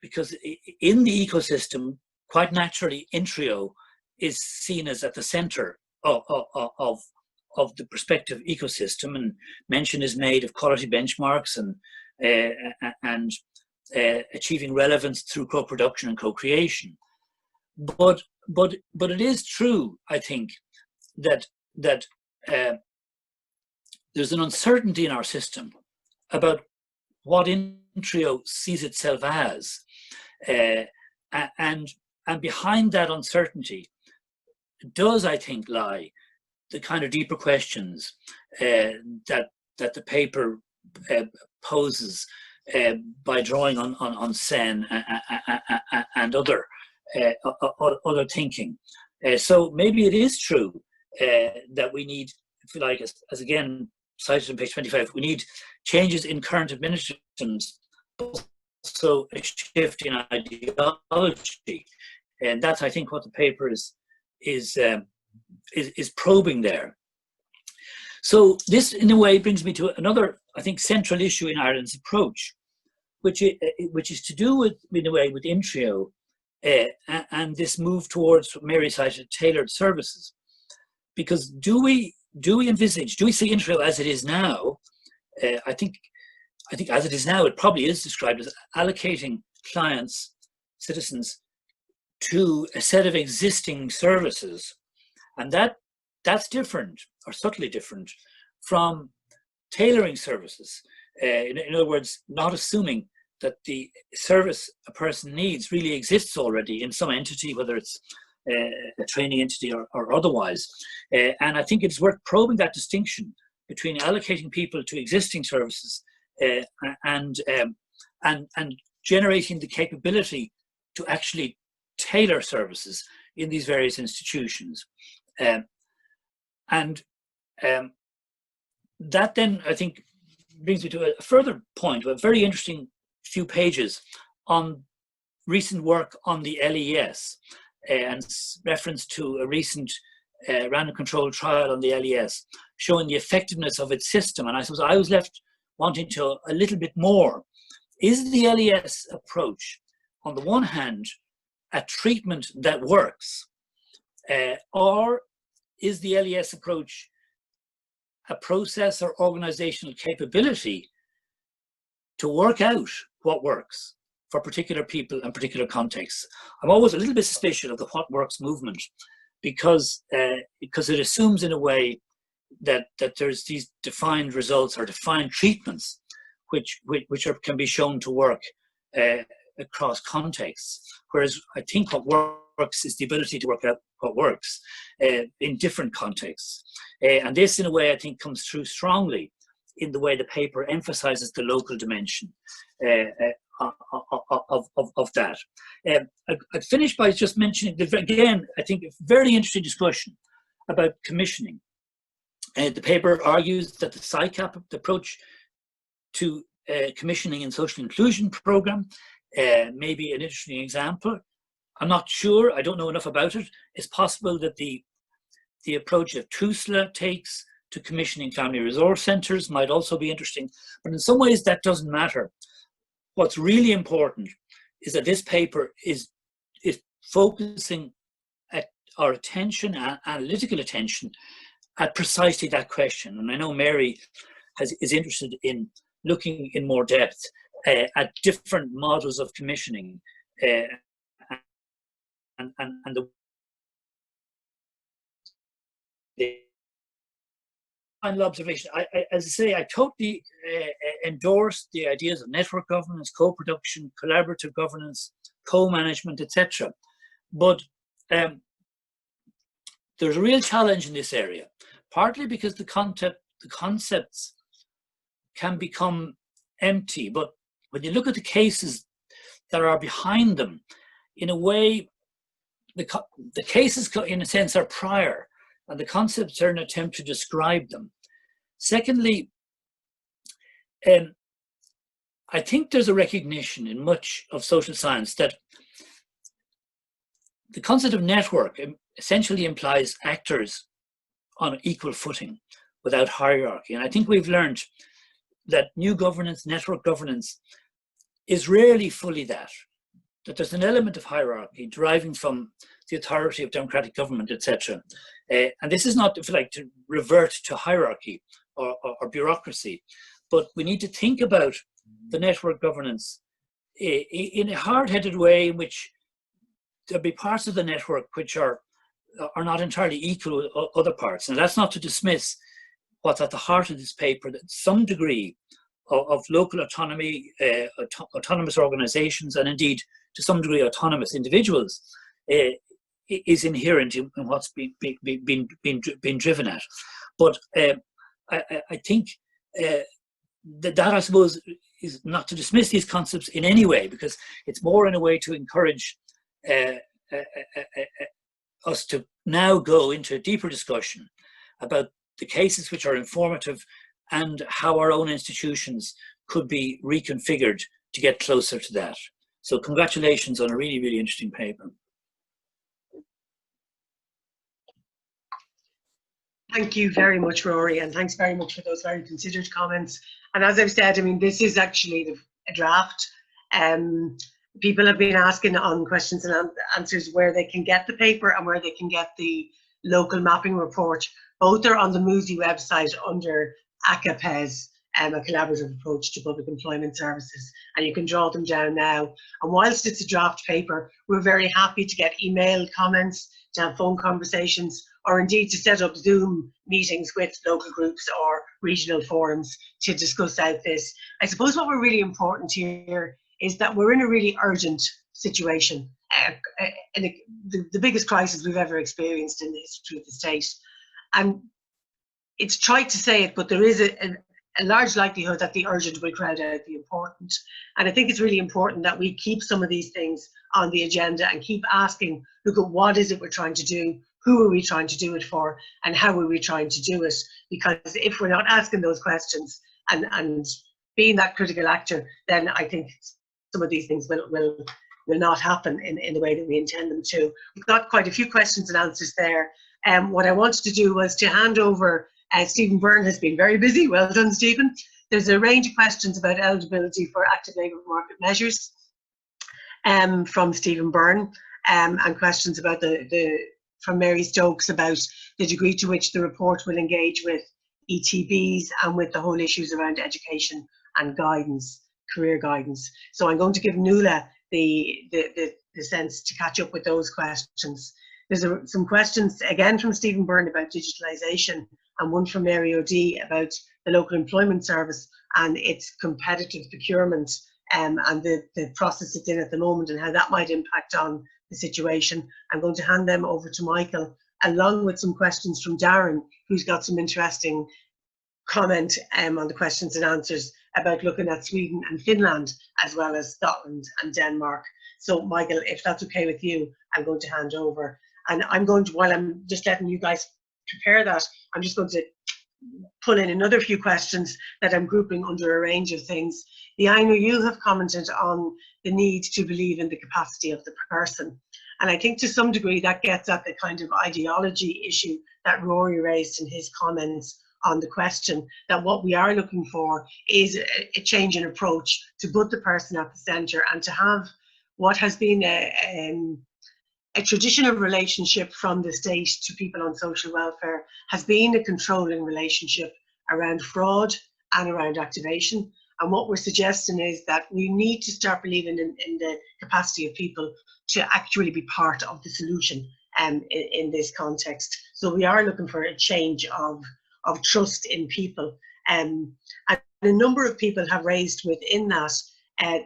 because in the ecosystem, quite naturally, Intrio is seen as at the center of the prospective ecosystem, and mention is made of quality benchmarks and achieving relevance through co-production and co-creation. But it is true, I think, that there's an uncertainty in our system about what Intrio sees itself as, and behind that uncertainty does, I think, lie the kind of deeper questions that the paper poses by drawing on Sen and other thinking. So maybe it is true that we need, if you like, as again cited on page 25, we need changes in current administrations, also a shift in ideology, and that's, I think, what the paper is probing there. So this, in a way, brings me to another, I think, central issue in Ireland's approach, which is to do with, in a way, with Intrio and this move towards what Mary cited, tailored services. Because do we see Intrio as it is now? I think as it is now, it probably is described as allocating clients, citizens, to a set of existing services, and that's different, or subtly different, from tailoring services. In other words, not assuming that the service a person needs really exists already in some entity, whether it's a training entity or otherwise. And I think it's worth probing that distinction between allocating people to existing services and generating the capability to actually tailor services in these various institutions. And that then, I think, brings me to a further point, a very interesting few pages on recent work on the LES and reference to a recent random control trial on the LES, showing the effectiveness of its system. And I suppose I was left wanting to a little bit more. Is the LES approach, on the one hand, a treatment that works, or is the LES approach a process or organizational capability to work out what works for particular people and particular contexts? I'm always a little bit suspicious of the what works movement, because it assumes in a way that there's these defined results or defined treatments which can be shown to work across contexts, whereas I think what works is the ability to work out what works in different contexts. And this, in a way, I think comes through strongly in the way the paper emphasizes the local dimension of that. I'd finish by just mentioning, again, I think a very interesting discussion about commissioning. The paper argues that the SICAP approach to commissioning and social inclusion program may be an interesting example. I'm not sure, I don't know enough about it. It's possible that the approach that TUSLA takes to commissioning family resource centres might also be interesting, but in some ways that doesn't matter. What's really important is that this paper is focusing our attention, analytical attention, at precisely that question. And I know Mary is interested in looking in more depth at different models of commissioning and the final observation. As I say, I totally endorse the ideas of network governance, co-production, collaborative governance, co-management, etc. But there's a real challenge in this area, partly because the concepts can become empty. But when you look at the cases that are behind them, in a way, the cases, in a sense, are prior, and the concepts are an attempt to describe them. Secondly, I think there's a recognition in much of social science that the concept of network essentially implies actors on equal footing without hierarchy. And I think we've learned that new governance, network governance, is rarely fully that there's an element of hierarchy deriving from the authority of democratic government, etc. And this is not, if you like, to revert to hierarchy or bureaucracy, but we need to think about the network governance in a hard-headed way in which there'll be parts of the network which are not entirely equal with other parts. And that's not to dismiss what's at the heart of this paper, that some degree of local autonomy, autonomous organizations, and indeed to some degree autonomous individuals is inherent in what's been driven at. But I think that I suppose is not to dismiss these concepts in any way, because it's more in a way to encourage us to now go into a deeper discussion about the cases which are informative and how our own institutions could be reconfigured to get closer to that. So congratulations on a really, really interesting paper. Thank you very much, Rory, and thanks very much for those very considered comments. And as I've said, I mean, this is actually a draft. People have been asking on questions and answers where they can get the paper and where they can get the local mapping report. Both are on the MUSI website under ACAPES, a collaborative approach to public employment services, and you can draw them down now. And whilst it's a draft paper, we're very happy to get email comments, to have phone conversations, or indeed to set up Zoom meetings with local groups or regional forums to discuss out this. I suppose what we're really important here is that we're in a really urgent situation, and the biggest crisis we've ever experienced in the history of the state. And it's trite to say it, but there is a large likelihood that the urgent will crowd out the important. And I think it's really important that we keep some of these things on the agenda and keep asking, look at what is it we're trying to do, who are we trying to do it for, and how are we trying to do it? Because if we're not asking those questions and being that critical actor, then I think some of these things will will not happen in the way that we intend them to. We've got quite a few questions and answers there. What I wanted to do was to hand over, Stephen Byrne has been very busy, well done Stephen. There's a range of questions about eligibility for active labour market measures from Stephen Byrne, and questions about from Mary Stokes about the degree to which the report will engage with ETBs and with the whole issues around education and guidance, career guidance. So I'm going to give Nuala the sense to catch up with those questions. There's some questions again from Stephen Byrne about digitalisation, and one from Mary O'D about the local employment service and its competitive procurement, and the process it's in at the moment and how that might impact on the situation. I'm going to hand them over to Michael, along with some questions from Darren, who's got some interesting comment on the questions and answers about looking at Sweden and Finland, as well as Scotland and Denmark. So Michael, if that's okay with you, I'm going to hand over. And I'm going to, while I'm just letting you guys prepare that, I'm just going to pull in another few questions that I'm grouping under a range of things. I know you have commented on the need to believe in the capacity of the person. And I think to some degree that gets at the kind of ideology issue that Rory raised in his comments on the question, that what we are looking for is a change in approach to put the person at the centre and to have what has been a traditional relationship from the state to people on social welfare has been a controlling relationship around fraud and around activation. And what we're suggesting is that we need to start believing in the capacity of people to actually be part of the solution in this context. So we are looking for a change of trust in people. And a number of people have raised within that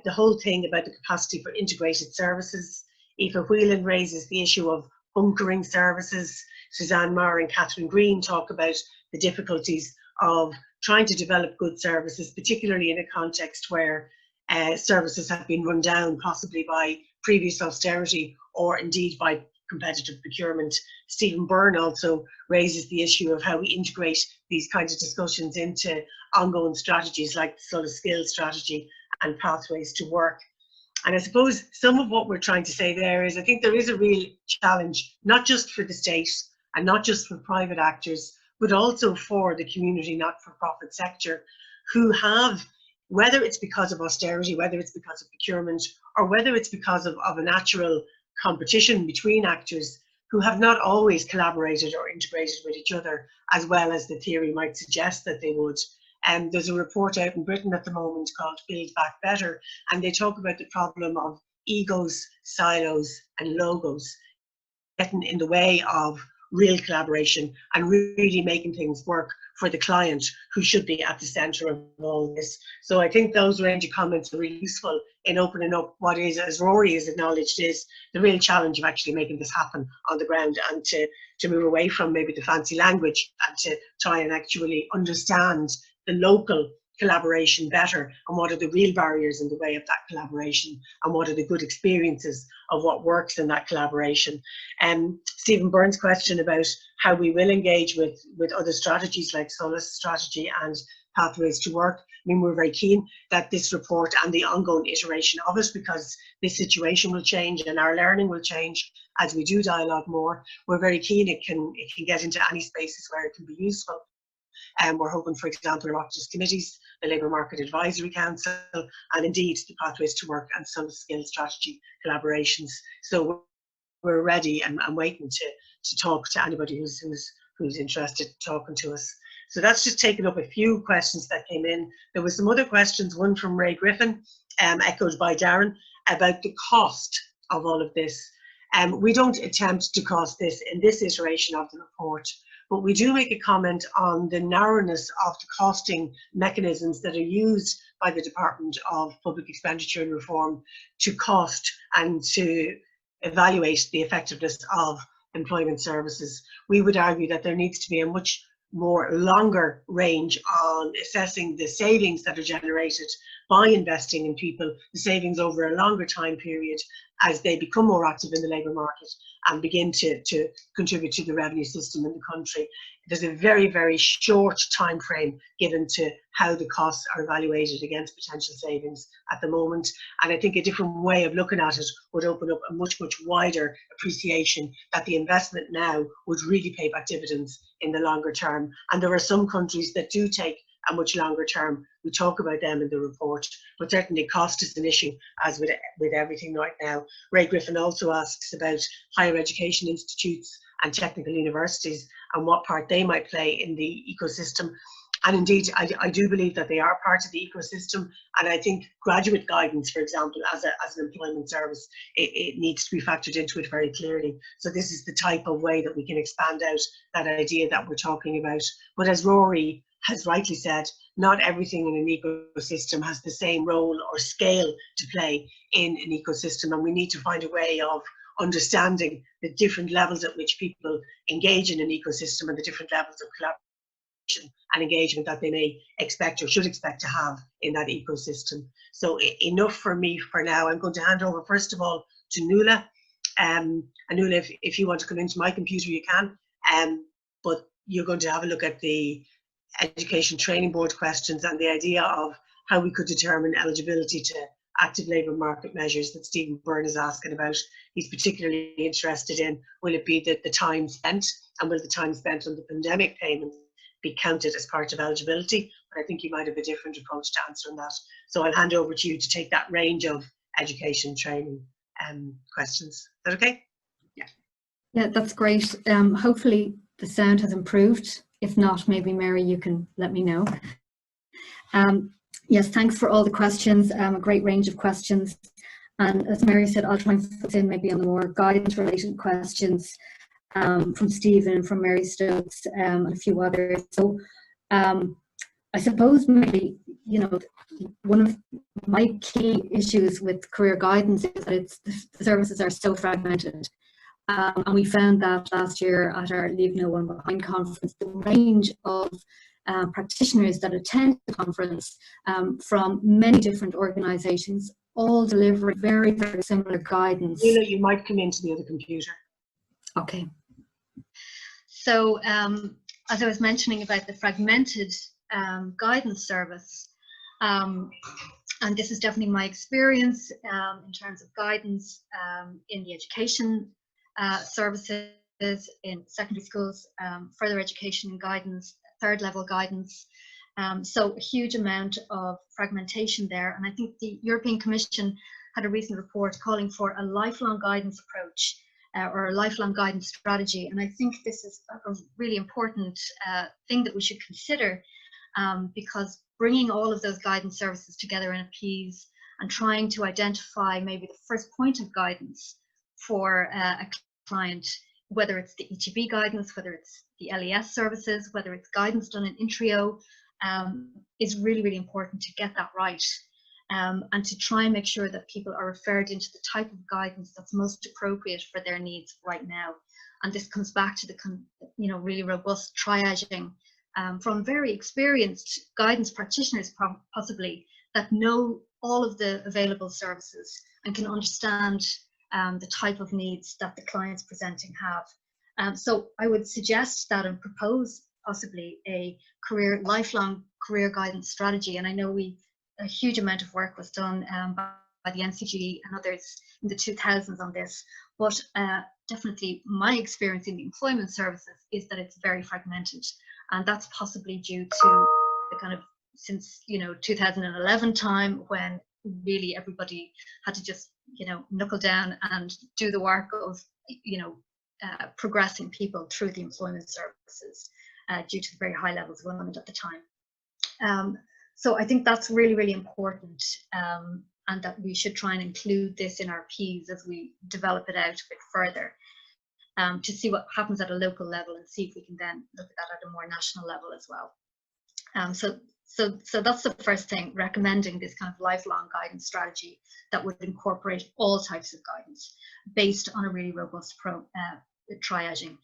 the whole thing about the capacity for integrated services. Aoife Whelan raises the issue of bunkering services. Suzanne Marr and Catherine Green talk about the difficulties of trying to develop good services, particularly in a context where services have been run down, possibly by previous austerity or indeed by competitive procurement. Stephen Byrne also raises the issue of how we integrate these kinds of discussions into ongoing strategies like the Solo Skills strategy and pathways to work. And I suppose some of what we're trying to say there is I think there is a real challenge, not just for the state and not just for private actors, but also for the community not-for-profit sector, who have, whether it's because of austerity, whether it's because of procurement, or whether it's because of a natural competition between actors, who have not always collaborated or integrated with each other as well as the theory might suggest that they would. And there's a report out in Britain at the moment called Build Back Better, and they talk about the problem of egos, silos and logos getting in the way of real collaboration and really making things work for the client, who should be at the centre of all this. So I think those range of comments are really useful in opening up what is, as Rory has acknowledged, is the real challenge of actually making this happen on the ground, and to move away from maybe the fancy language and to try and actually understand the local collaboration better, and what are the real barriers in the way of that collaboration, and what are the good experiences of what works in that collaboration. Stephen Byrne's question about how we will engage with other strategies like Solace strategy and pathways to work. I mean, we're very keen that this report and the ongoing iteration of it, because this situation will change and our learning will change as we do dialogue more. We're very keen it can get into any spaces where it can be useful. And we're hoping, for example, not just committees, the Labour Market Advisory Council, and indeed the Pathways to Work and some skills strategy collaborations. So we're ready and waiting to talk to anybody who's interested in talking to us. So that's just taken up a few questions that came in. There was some other questions, one from Ray Griffin, echoed by Darren, about the cost of all of this. We don't attempt to cost this in this iteration of the report, but we do make a comment on the narrowness of the costing mechanisms that are used by the Department of Public Expenditure and Reform to cost and to evaluate the effectiveness of employment services. We would argue that there needs to be a much more longer range on assessing the savings that are generated by investing in people, the savings over a longer time period, as they become more active in the labour market and begin to contribute to the revenue system in the country. There's a very, very short time frame given to how the costs are evaluated against potential savings at the moment. And I think a different way of looking at it would open up a much, much wider appreciation that the investment now would really pay back dividends in the longer term. And there are some countries that do take a much longer term. We talk about them in the report, but certainly cost is an issue, as with everything right now. Ray Griffin also asks about higher education institutes and technical universities and what part they might play in the ecosystem. And indeed, I do believe that they are part of the ecosystem. And I think graduate guidance, for example, as an employment service, it needs to be factored into it very clearly. So this is the type of way that we can expand out that idea that we're talking about. But as Rory has rightly said, not everything in an ecosystem has the same role or scale to play in an ecosystem. And we need to find a way of understanding the different levels at which people engage in an ecosystem and the different levels of collaboration and engagement that they may expect or should expect to have in that ecosystem. So enough for me for now. I'm going to hand over first of all to Nuala. And Nuala, if you want to come into my computer, you can. But you're going to have a look at the Education Training Board questions and the idea of how we could determine eligibility to active labour market measures that Stephen Byrne is asking about. He's particularly interested in, will it be the time spent, and will the time spent on the pandemic payments be counted as part of eligibility? But I think you might have a different approach to answering that. So I'll hand over to you to take that range of education training questions. Is that okay? Yeah. Yeah, that's great. Hopefully the sound has improved. If not, maybe Mary, you can let me know. Yes, thanks for all the questions, a great range of questions. And as Mary said, I'll try and focus in maybe on the more guidance related questions from Stephen, from Mary Stokes, and a few others. So I suppose maybe, you know, one of my key issues with career guidance is that the services are so fragmented. And we found that last year at our Leave No One Behind conference, the range of practitioners that attend the conference from many different organisations, all deliver very, very similar guidance. You might come into the other computer. Okay. So as I was mentioning about the fragmented guidance service, and this is definitely my experience in terms of guidance in the education services, in secondary schools, further education and guidance, third level guidance. So a huge amount of fragmentation there. And I think the European Commission had a recent report calling for a lifelong guidance approach or a lifelong guidance strategy. And I think this is a really important thing that we should consider because bringing all of those guidance services together in a piece and trying to identify maybe the first point of guidance for a client, whether it's the ETB guidance, whether it's the LES services, whether it's guidance done in Intrio, is really, really important to get that right and to try and make sure that people are referred into the type of guidance that's most appropriate for their needs right now. And this comes back to the really robust triaging from very experienced guidance practitioners possibly that know all of the available services and can understand the type of needs that the clients presenting have. So I would suggest that and propose possibly a lifelong career guidance strategy. And I know a huge amount of work was done by the NCG and others in the 2000s on this, but definitely my experience in the employment services is that it's very fragmented, and that's possibly due to the kind of since 2011 time when really everybody had to just knuckle down and do the work of progressing people through the employment services due to the very high levels of employment at the time. So I think that's really, really important, and that we should try and include this in our Ps as we develop it out a bit further to see what happens at a local level and see if we can then look at that at a more national level as well. So that's the first thing, recommending this kind of lifelong guidance strategy that would incorporate all types of guidance based on a really robust triaging.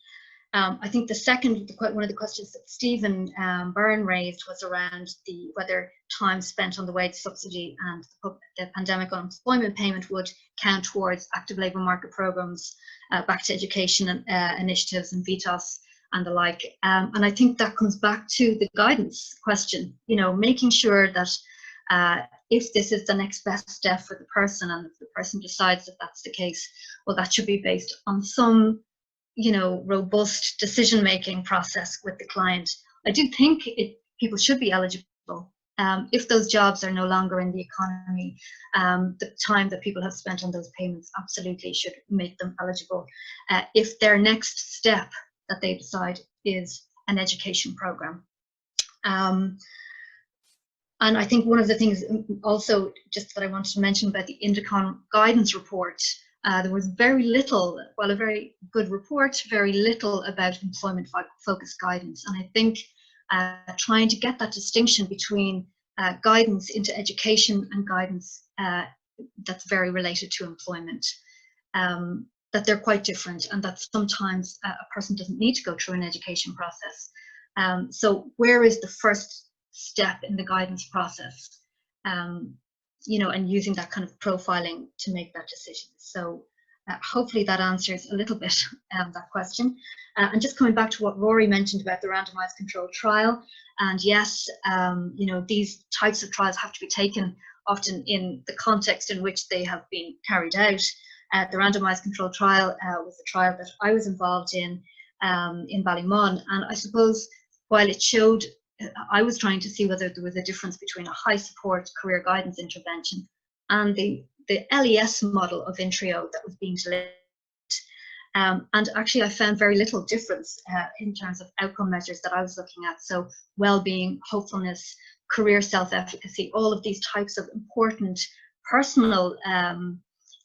I think the second, one of the questions that Stephen Byrne raised was around whether time spent on the wage subsidy and the pandemic unemployment payment would count towards active labour market programmes, back to education initiatives and VTOS and the like. And I think that comes back to the guidance question, you know, making sure that if this is the next best step for the person, and if the person decides that that's the case, well, that should be based on some, you know, robust decision-making process with the client. I do think people should be eligible. If those jobs are no longer in the economy, the time that people have spent on those payments absolutely should make them eligible. If their next step that they decide is an education program. And I think one of the things also just that I wanted to mention about the Indicon guidance report, there was very little, well, a very good report, very little about employment focused guidance. And I think trying to get that distinction between guidance into education and guidance that's very related to employment, that they're quite different, and that sometimes a person doesn't need to go through an education process. So where is the first step in the guidance process? You know, and using that kind of profiling to make that decision. So hopefully that answers a little bit that question. And just coming back to what Rory mentioned about the randomized controlled trial, and yes, you know, these types of trials have to be taken often in the context in which they have been carried out. The randomized controlled trial was a trial that I was involved in Ballymun, and I suppose while it showed, I was trying to see whether there was a difference between a high support career guidance intervention and the LES model of Intrio that was being delivered. And actually I found very little difference in terms of outcome measures that I was looking at. So well-being, hopefulness, career self-efficacy, all of these types of important personal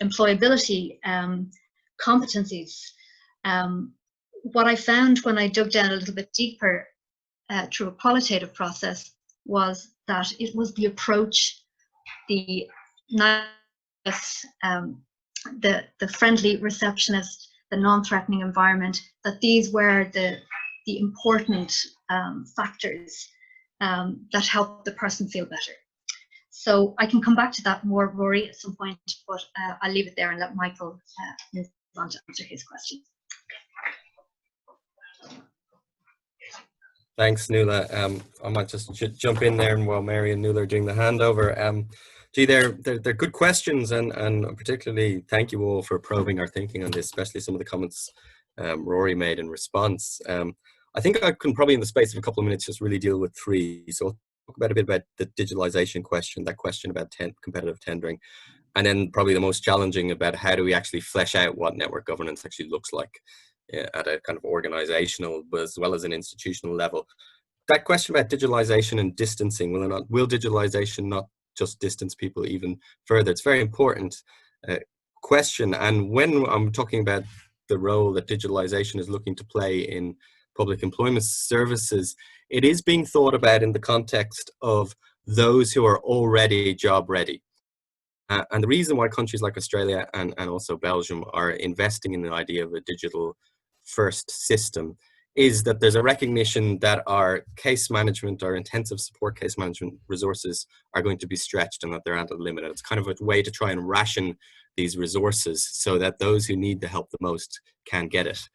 employability competencies. What I found when I dug down a little bit deeper through a qualitative process was that it was the approach, the nice, the friendly receptionist, the non-threatening environment, that these were the important factors that help the person feel better. So I can come back to that more, Rory, at some point, but I'll leave it there and let Michael move on to answer his question. Thanks, Nuala. I might just jump in there while Mary and Nuala are doing the handover. Gee, they're good questions, and particularly thank you all for probing our thinking on this, especially some of the comments Rory made in response. I think I can probably, in the space of a couple of minutes, just really deal with three. So I'll talk about a bit about the digitalization question, that question about competitive tendering, and then probably the most challenging about how do we actually flesh out what network governance actually looks like at a kind of organizational as well as an institutional level. That question about digitalization and distancing, will digitalization not just distance people even further? It's a very important question. And when I'm talking about the role that digitalization is looking to play in public employment services, it is being thought about in the context of those who are already job ready. And the reason why countries like Australia and also Belgium are investing in the idea of a digital first system is that there's a recognition that our case management, our intensive support case management resources are going to be stretched and that they're at a limit. It's kind of a way to try and ration these resources so that those who need the help the most can get it.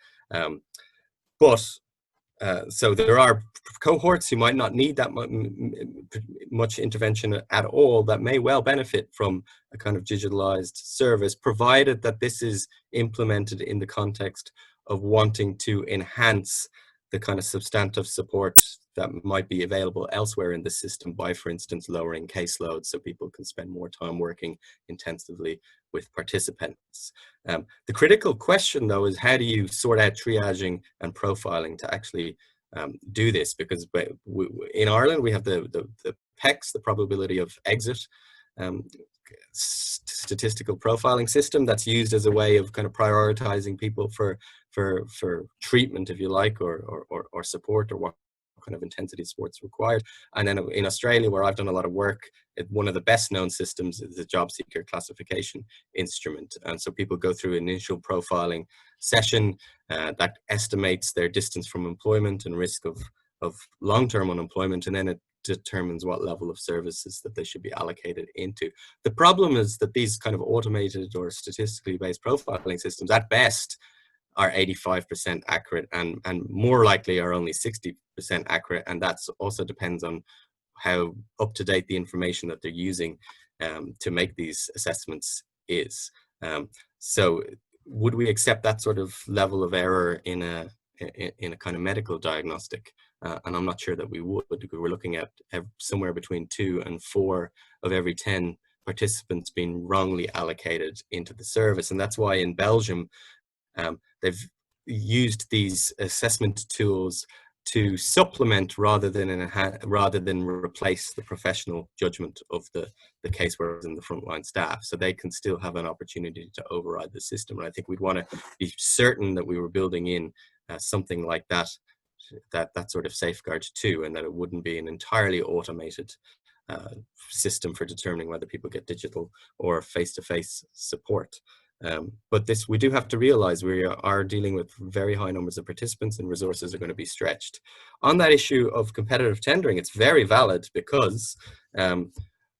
So there are cohorts who might not need that much intervention at all that may well benefit from a kind of digitalized service, provided that this is implemented in the context of wanting to enhance the kind of substantive support that might be available elsewhere in the system by, for instance, lowering caseloads so people can spend more time working intensively with participants. The critical question, though, is how do you sort out triaging and profiling to actually do this? Because in Ireland, we have the PECS, the probability of exit, statistical profiling system that's used as a way of kind of prioritizing people for treatment, if you like, or support, or what kind of intensity of sports required. And then in Australia, where I've done a lot of work, one of the best known systems is the job seeker classification instrument. And so people go through an initial profiling session that estimates their distance from employment and risk of long-term unemployment, and then it determines what level of services that they should be allocated into. The problem is that these kind of automated or statistically based profiling systems at best are 85% accurate, and more likely are only 60% accurate, and that also depends on how up to date the information that they're using to make these assessments is. So would we accept that sort of level of error in a kind of medical diagnostic? And I'm not sure that we would. We're looking at somewhere between 2 and 4 of every 10 participants being wrongly allocated into the service. And that's why in Belgium, they've used these assessment tools to supplement rather than replace the professional judgment of the caseworkers and the frontline staff. So they can still have an opportunity to override the system. And I think we'd want to be certain that we were building in something like that sort of safeguard too, and that it wouldn't be an entirely automated system for determining whether people get digital or face-to-face support. But we do have to realize we are dealing with very high numbers of participants, and resources are going to be stretched. On that issue of competitive tendering, it's very valid because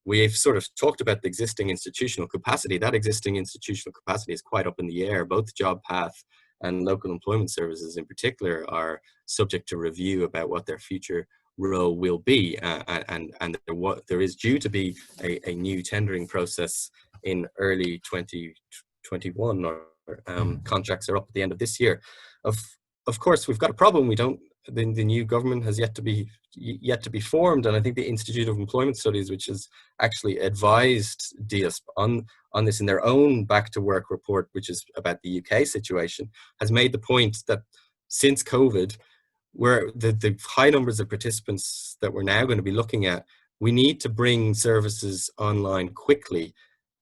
we've sort of talked about the existing institutional capacity. That existing institutional capacity is quite up in the air. Both JobPath and local employment services in particular are subject to review about what their future role will be, and there is due to be a new tendering process in early 2021, or contracts are up at the end of this year. Of course, we've got a problem. The new government has yet to be formed, and I think the Institute of Employment Studies, which has actually advised DIASP on this in their own Back to Work report, which is about the UK situation, has made the point that since COVID, where the high numbers of participants that we're now going to be looking at, we need to bring services online quickly,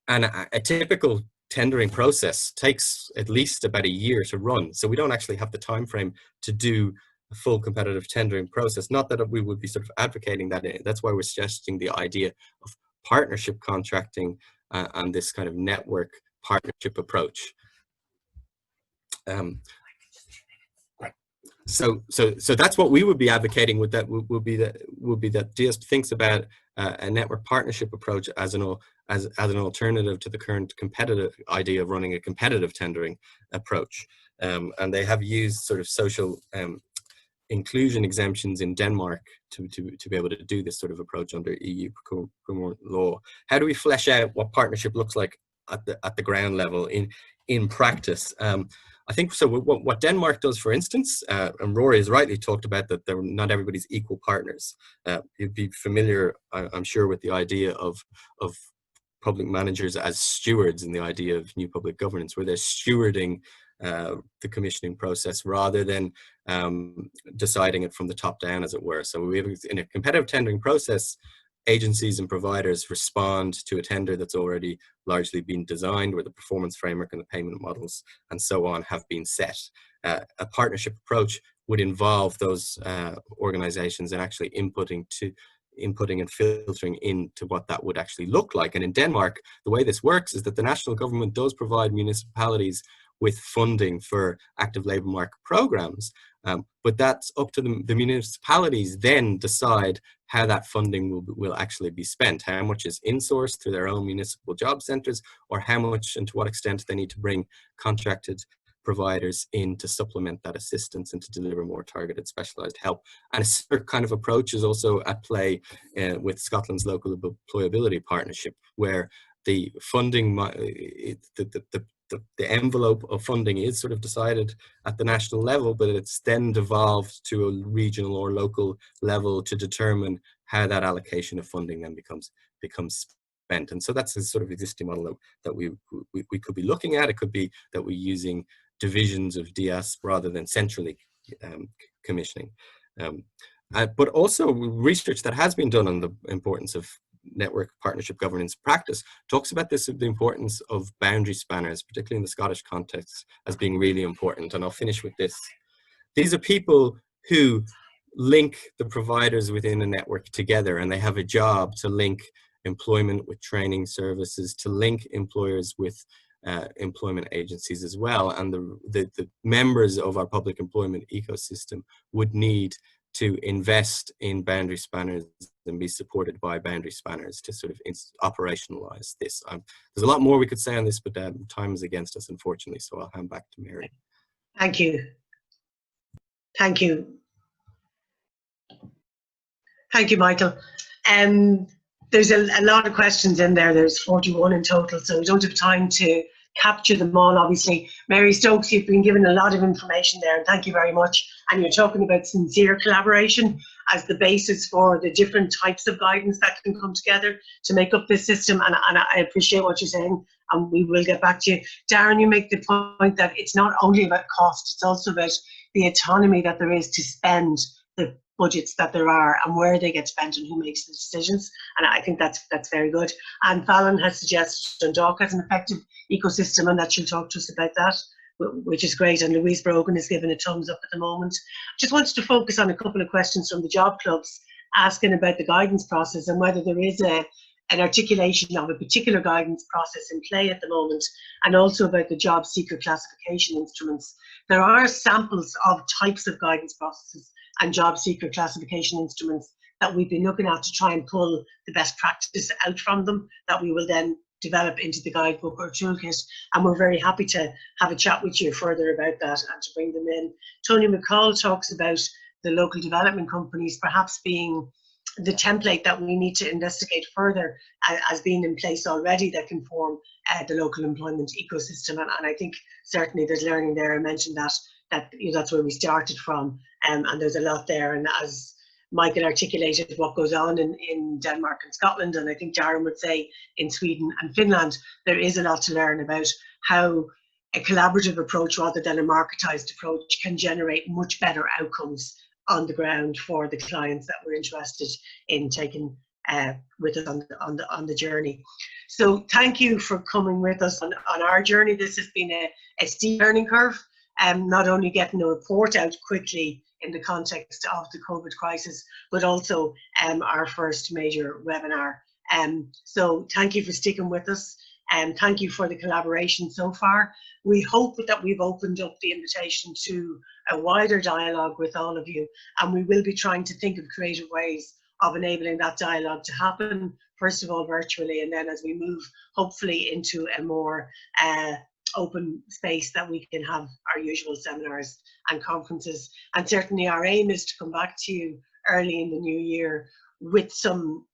and a typical tendering process takes at least about a year to run. So we don't actually have the time frame to do a full competitive tendering process. Not that we would be sort of advocating that. That's why we're suggesting the idea of partnership contracting and this kind of network partnership approach. So that's what we would be advocating. Would be that DIASP thinks about a network partnership approach as an alternative to the current competitive idea of running a competitive tendering approach. And they have used sort of social inclusion exemptions in Denmark to be able to do this sort of approach under EU procurement law. How do we flesh out what partnership looks like at the ground level in practice? I think so. What Denmark does, for instance, and Rory has rightly talked about that they're not everybody's equal partners. You'd be familiar, I'm sure, with the idea of public managers as stewards, and the idea of new public governance, where they're stewarding the commissioning process rather than deciding it from the top down, as it were. So we have, in a competitive tendering process, agencies and providers respond to a tender that's already largely been designed, where the performance framework and the payment models and so on have been set. A partnership approach would involve those organizations and actually inputting and filtering into what that would actually look like. And in Denmark, the way this works is that the national government does provide municipalities with funding for active labour market programs, but that's up to the municipalities then decide how that funding will actually be spent, how much is insourced through their own municipal job centres, or how much and to what extent they need to bring contracted providers in to supplement that assistance and to deliver more targeted specialised help. And a similar kind of approach is also at play with Scotland's local employability partnership, where the funding, the envelope of funding is sort of decided at the national level, but it's then devolved to a regional or local level to determine how that allocation of funding then becomes spent. And so that's a sort of existing model that we could be looking at. It could be that we're using divisions of DIASP rather than centrally commissioning. But also research that has been done on the importance of network partnership governance practice talks about the importance of boundary spanners, particularly in the Scottish context, as being really important. And I'll finish with this. These are people who link the providers within a network together, and they have a job to link employment with training services, to link employers with employment agencies as well. And the members of our public employment ecosystem would need to invest in boundary spanners and be supported by boundary spanners to sort of operationalize this. There's a lot more we could say on this, but time is against us, unfortunately, so I'll hand back to Mary. Thank you. Thank you. Thank you, Michael. There's a lot of questions in there. There's 41 in total, so we don't have time to capture them all, obviously. Mary Stokes, you've been given a lot of information there, and thank you very much. And you're talking about sincere collaboration as the basis for the different types of guidance that can come together to make up this system, and I appreciate what you're saying, and we will get back to you. Darren, you make the point that it's not only about cost, it's also about the autonomy that there is to spend the budgets that there are and where they get spent and who makes the decisions, and I think that's very good. And Fallon has suggested Dundalk has an effective ecosystem, and that she'll talk to us about that, which is great, and Louise Brogan has given a thumbs up at the moment. Just wanted to focus on a couple of questions from the job clubs asking about the guidance process and whether there is an articulation of a particular guidance process in play at the moment, and also about the job seeker classification instruments. There are samples of types of guidance processes and job seeker classification instruments that we've been looking at to try and pull the best practice out from them that we will then develop into the guidebook or toolkit, and we're very happy to have a chat with you further about that and to bring them in. Tony McCall talks about the local development companies perhaps being the template that we need to investigate further as being in place already that can form the local employment ecosystem, and I think certainly there's learning there. I mentioned that you know, that's where we started from, and there's a lot there, and as Michael articulated what goes on in Denmark and Scotland, and I think Darren would say in Sweden and Finland, there is a lot to learn about how a collaborative approach rather than a marketized approach can generate much better outcomes on the ground for the clients that we're interested in taking with us on the journey. So thank you for coming with us on our journey. This has been a steep learning curve, not only getting a report out quickly in the context of the COVID crisis, but also our first major webinar. So thank you for sticking with us, and thank you for the collaboration so far. We hope that we've opened up the invitation to a wider dialogue with all of you, and we will be trying to think of creative ways of enabling that dialogue to happen, first of all virtually, and then as we move hopefully into a more open space that we can have our usual seminars and conferences. And certainly our aim is to come back to you early in the new year with some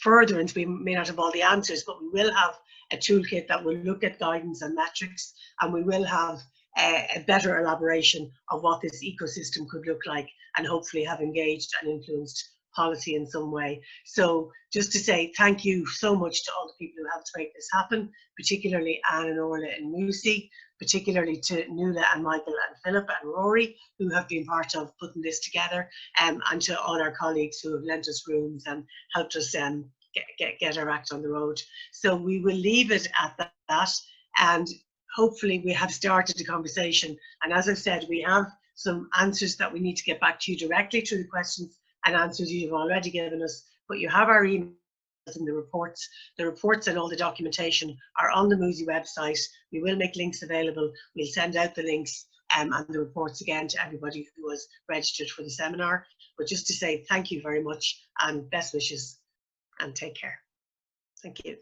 furtherance. We may not have all the answers, but we will have a toolkit that will look at guidance and metrics, and we will have a better elaboration of what this ecosystem could look like, and hopefully have engaged and influenced policy in some way. So just to say thank you so much to all the people who helped to make this happen, particularly Anne and Orla and Lucy, particularly to Nuala and Michael and Philip and Rory, who have been part of putting this together, and to all our colleagues who have lent us rooms and helped us get our act on the road. So we will leave it at that, and hopefully we have started a conversation. And as I've said, we have some answers that we need to get back to you directly through the questions and answers you've already given us, but you have our emails and the reports. The reports and all the documentation are on the Moosey website. We will make links available. We'll send out the links and the reports again to everybody who was registered for the seminar. But just to say thank you very much and best wishes, and take care. Thank you.